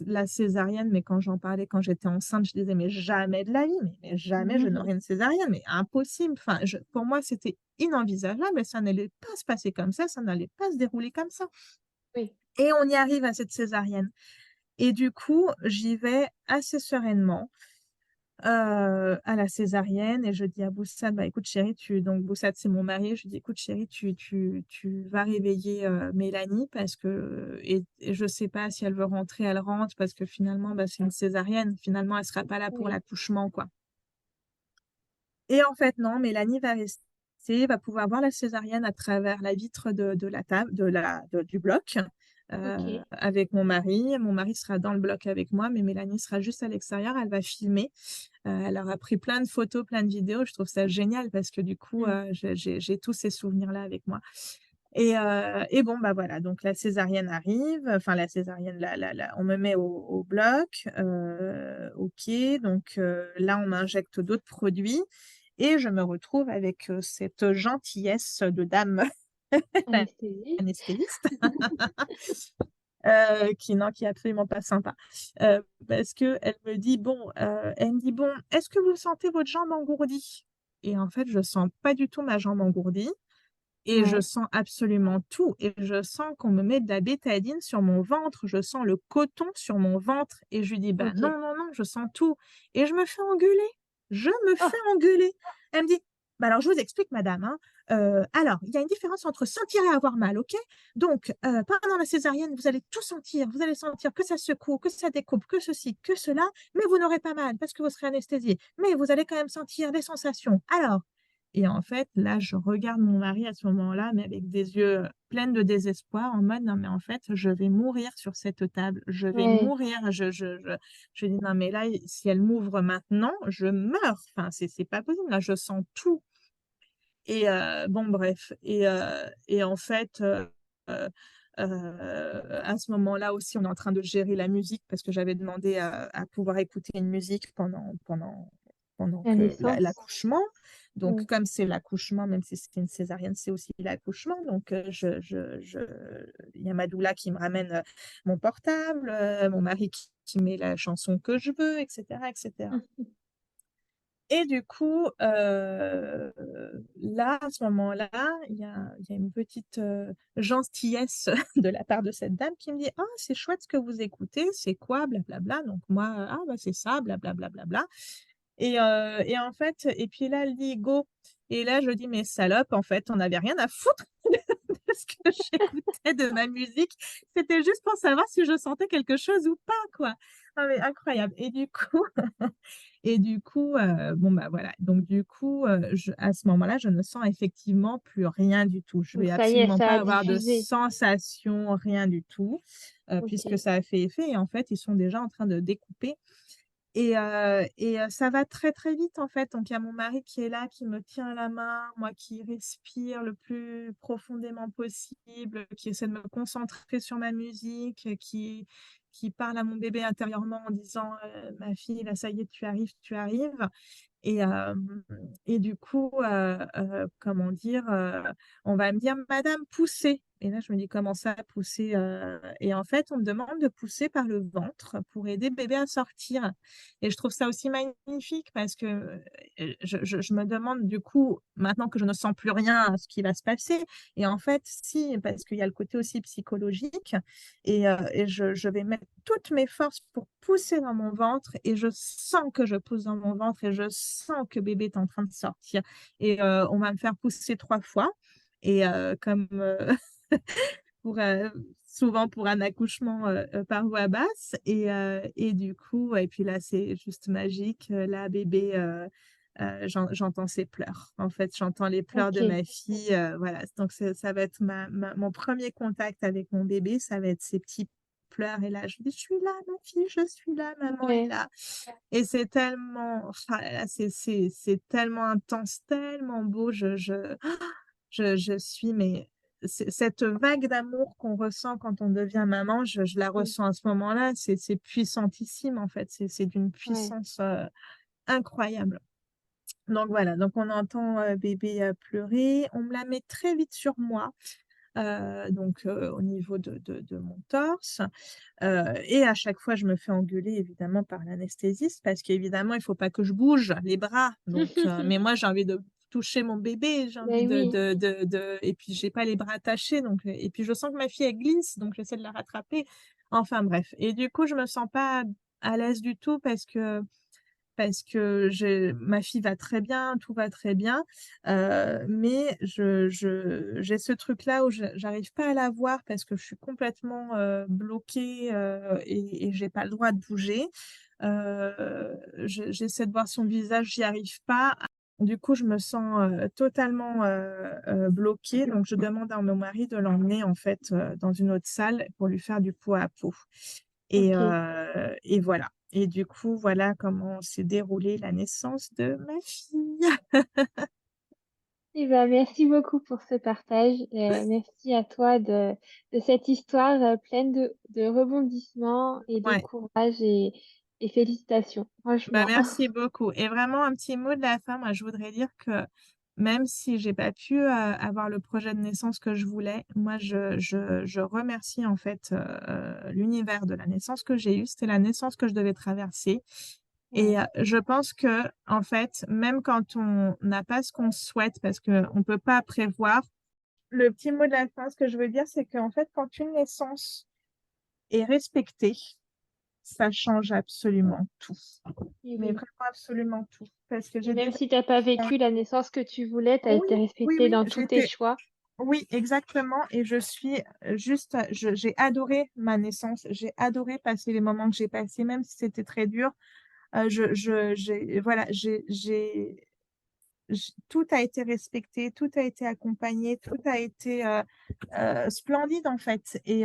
la césarienne, mais quand j'en parlais, quand j'étais enceinte, je disais: «Mais jamais de la vie, mais jamais je n'aurai une césarienne, mais impossible!» Enfin, pour moi, c'était inenvisageable et ça n'allait pas se passer comme ça n'allait pas se dérouler comme ça. Oui. Et on y arrive à cette césarienne. Et du coup, j'y vais assez sereinement, à la césarienne et je dis à Boussad: «Bah, écoute chérie, donc Boussad, c'est mon mari, je lui dis: «Écoute chérie, tu vas réveiller, Mélanie parce que et je sais pas si elle veut rentrer, elle rentre parce que finalement, bah, c'est une césarienne, finalement, elle sera pas là pour Oui. l'accouchement, quoi». Et en fait, non, Mélanie va rester, va pouvoir voir la césarienne à travers la vitre de la table du bloc, Ok. avec mon mari. Mon mari sera dans le bloc avec moi, mais Mélanie sera juste à l'extérieur, elle va filmer. Elle aura pris plein de photos, plein de vidéos. Je trouve ça génial parce que du coup, Mmh. j'ai tous ces souvenirs-là avec moi. Et bon, bah, voilà, donc la césarienne arrive, enfin la césarienne, on me met au bloc, OK, donc là, on m'injecte d'autres produits Et je me retrouve avec cette gentillesse de dame Anesthésie. anesthésiste qui est absolument pas sympa. Parce que elle me dit, bon, est-ce que vous sentez votre jambe engourdie? Et en fait, je sens pas du tout ma jambe engourdie. Et je Ouais, sens absolument tout. Et je sens qu'on me met de la bétadine sur mon ventre. Je sens le coton sur mon ventre. Et je lui dis, bah non, ok. non, non, je sens tout. Et je me fais engueuler. Je me Oh, fais engueuler. Elle me dit, bah alors je vous explique, madame, hein. Alors, il y a une différence entre sentir et avoir mal, ok? Donc, pendant la césarienne, vous allez tout sentir. Vous allez sentir que ça secoue, que ça découpe, que ceci, que cela. Mais vous n'aurez pas mal parce que vous serez anesthésié. Mais vous allez quand même sentir les sensations. Alors, et en fait, là, je regarde mon mari à ce moment-là, mais avec des yeux pleins de désespoir, en mode, non, mais en fait, je vais mourir sur cette table, je vais ouais, mourir. Je dis, non, mais là, si elle m'ouvre maintenant, je meurs. Enfin, c'est pas possible, là, je sens tout. Et bon, bref. Et en fait, euh, à ce moment-là aussi, on est en train de gérer la musique parce que j'avais demandé à pouvoir écouter une musique pendant la que naissance. l'accouchement. Donc, Mm. comme c'est l'accouchement, même si c'est une césarienne, c'est aussi l'accouchement. Donc, il y a ma doula qui me ramène mon portable, mon mari qui met la chanson que je veux, etc., etc. Mm. Et du coup, là, à ce moment-là, il y a une petite gentillesse de la part de cette dame qui me dit, ah, c'est chouette ce que vous écoutez, c'est quoi, blablabla. Donc moi, ah, bah, c'est ça, blablabla. Et en fait, et puis là, elle dit, go. Et là, je dis, mais salope, en fait, on n'avait rien à foutre de ce que j'écoutais de ma musique. C'était juste pour savoir si je sentais quelque chose ou pas, quoi. Ah, mais incroyable. Bon, bah voilà. Donc, du coup, à ce moment-là, je ne sens effectivement plus rien du tout. Je Donc vais ça y est, absolument ça pas a avoir de diffusé. sensation, rien du tout, puisque Ok, ça a fait effet. Et en fait, ils sont déjà en train de découper. Et ça va très, très vite, en fait. Donc, il y a mon mari qui est là, qui me tient la main, moi qui respire le plus profondément possible, qui essaie de me concentrer sur ma musique, qui parle à mon bébé intérieurement en disant ma fille, là, ça y est, tu arrives, tu arrives. Et, euh, et du coup, comment dire, on va me dire, Madame, poussez. Et là, je me dis, comment ça, pousser Et en fait, on me demande de pousser par le ventre pour aider bébé à sortir. Et je trouve ça aussi magnifique parce que je me demande, du coup, maintenant que je ne sens plus rien, ce qui va se passer. Et en fait, si, parce qu'il y a le côté aussi psychologique. Et je vais mettre toutes mes forces pour pousser dans mon ventre et je sens que je pousse dans mon ventre et je sens que bébé est en train de sortir. Et on va me faire pousser 3 fois. Et comme pour, souvent pour un accouchement par voie basse. Et du coup, et puis là, c'est juste magique. Là, bébé, j'entends ses pleurs. En fait, j'entends les pleurs de ok, ma fille. Voilà, donc ça va être mon premier contact avec mon bébé. Ça va être ces petits pleurs. Et là, je dis, je suis là, ma fille, je suis là, maman est ouais. là. Et c'est tellement, ah là là, c'est tellement intense, tellement beau. Je suis, mais cette vague d'amour qu'on ressent quand on devient maman, je la Mm. ressens à ce moment-là. C'est puissantissime, en fait. C'est d'une Ouais. puissance incroyable. Donc voilà, donc on entend bébé pleurer. On me la met très vite sur moi, donc au niveau de mon torse. Et à chaque fois, je me fais engueuler évidemment par l'anesthésiste parce qu'évidemment, il faut pas que je bouge les bras. Donc, mais moi, j'ai envie de toucher mon bébé, j'ai envie Ben oui, et puis j'ai pas les bras attachés. Donc, et puis je sens que ma fille elle glisse, donc j'essaie de la rattraper. Enfin bref. Et du coup, je me sens pas à l'aise du tout parce que ma fille va très bien, tout va très bien, mais j'ai ce truc-là où j'arrive pas à la voir parce que je suis complètement bloquée et j'ai pas le droit de bouger. J'essaie de voir son visage, j'y arrive pas. Du coup, je me sens totalement bloquée, donc je demande à mon mari de l'emmener en fait dans une autre salle pour lui faire du pot à pot. ok. Et voilà. Et du coup, voilà comment s'est déroulée la naissance de ma fille. Eh ben, merci beaucoup pour ce partage. Merci à toi de cette histoire pleine de rebondissements et de Ouais, courage et félicitations, franchement. Merci beaucoup. Et vraiment, un petit mot de la fin, moi, je voudrais dire que même si j'ai pas pu avoir le projet de naissance que je voulais, moi, je remercie en fait l'univers de la naissance que j'ai eue. C'était la naissance que je devais traverser. Et Ouais. je pense que, en fait, même quand on n'a pas ce qu'on souhaite, parce qu'on ne peut pas prévoir, le petit mot de la fin, ce que je veux dire, c'est qu'en fait, quand une naissance est respectée, ça change absolument tout. Et Mais oui. vraiment absolument tout. Parce que Et j'ai même des... si t'as pas vécu la naissance que tu voulais, tu as Oui, été oui, respectée oui, dans tous tes j'étais... choix. Oui, exactement. Et je suis juste... j'ai adoré ma naissance. J'ai adoré passer les moments que j'ai passés, même si c'était très dur. Voilà, tout a été respecté, tout a été accompagné, tout a été splendide en fait. Et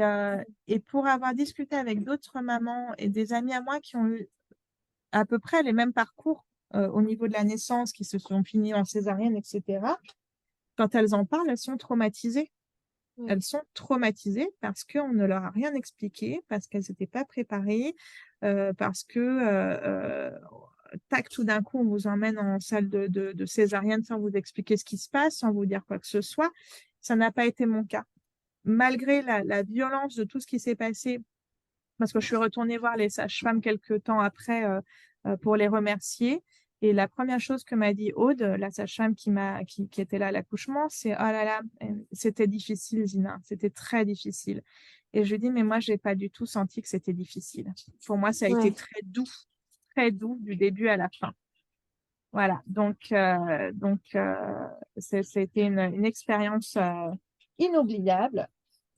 pour avoir discuté avec d'autres mamans et des amis à moi qui ont eu à peu près les mêmes parcours au niveau de la naissance, qui se sont finis en césarienne, etc., quand elles en parlent, elles sont traumatisées. Ouais. Elles sont traumatisées parce qu'on ne leur a rien expliqué, parce qu'elles n'étaient pas préparées, parce que tac, tout d'un coup, on vous emmène en salle de césarienne sans vous expliquer ce qui se passe, sans vous dire quoi que ce soit. Ça n'a pas été mon cas. Malgré la violence de tout ce qui s'est passé, parce que je suis retournée voir les sages-femmes quelques temps après pour les remercier. Et la première chose que m'a dit Aude, la sage-femme qui était là à l'accouchement, c'est: oh là là, c'était difficile, Zina, c'était très difficile. Et je lui dis: mais moi, j'ai pas du tout senti que c'était difficile. Pour moi, ça a été Ouais. très doux du début à la fin. Voilà, c'était une expérience inoubliable,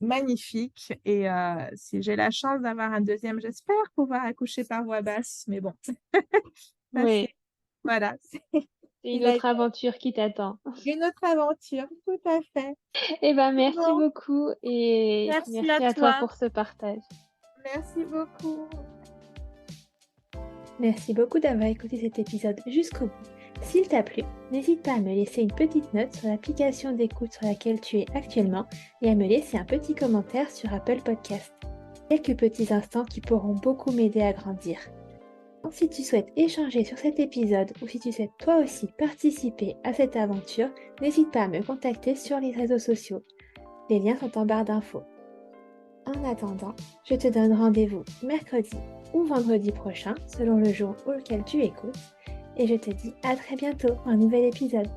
magnifique. Et si j'ai la chance d'avoir un deuxième, j'espère pouvoir accoucher par voie basse. Mais bon, ça c'est, Ouais. voilà, C'est c'est une la- autre aventure qui t'attend. une autre aventure, tout à fait. Eh ben, merci Bon, beaucoup et puis merci à merci à toi toi. pour ce partage. Merci beaucoup. Merci beaucoup d'avoir écouté cet épisode jusqu'au bout. S'il t'a plu, n'hésite pas à me laisser une petite note sur l'application d'écoute sur laquelle tu es actuellement et à me laisser un petit commentaire sur Apple Podcast. Quelques petits instants qui pourront beaucoup m'aider à grandir. Si tu souhaites échanger sur cet épisode ou si tu souhaites toi aussi participer à cette aventure, n'hésite pas à me contacter sur les réseaux sociaux. Les liens sont en barre d'infos. En attendant, je te donne rendez-vous mercredi ou vendredi prochain, selon le jour auquel tu écoutes, et je te dis à très bientôt pour un nouvel épisode.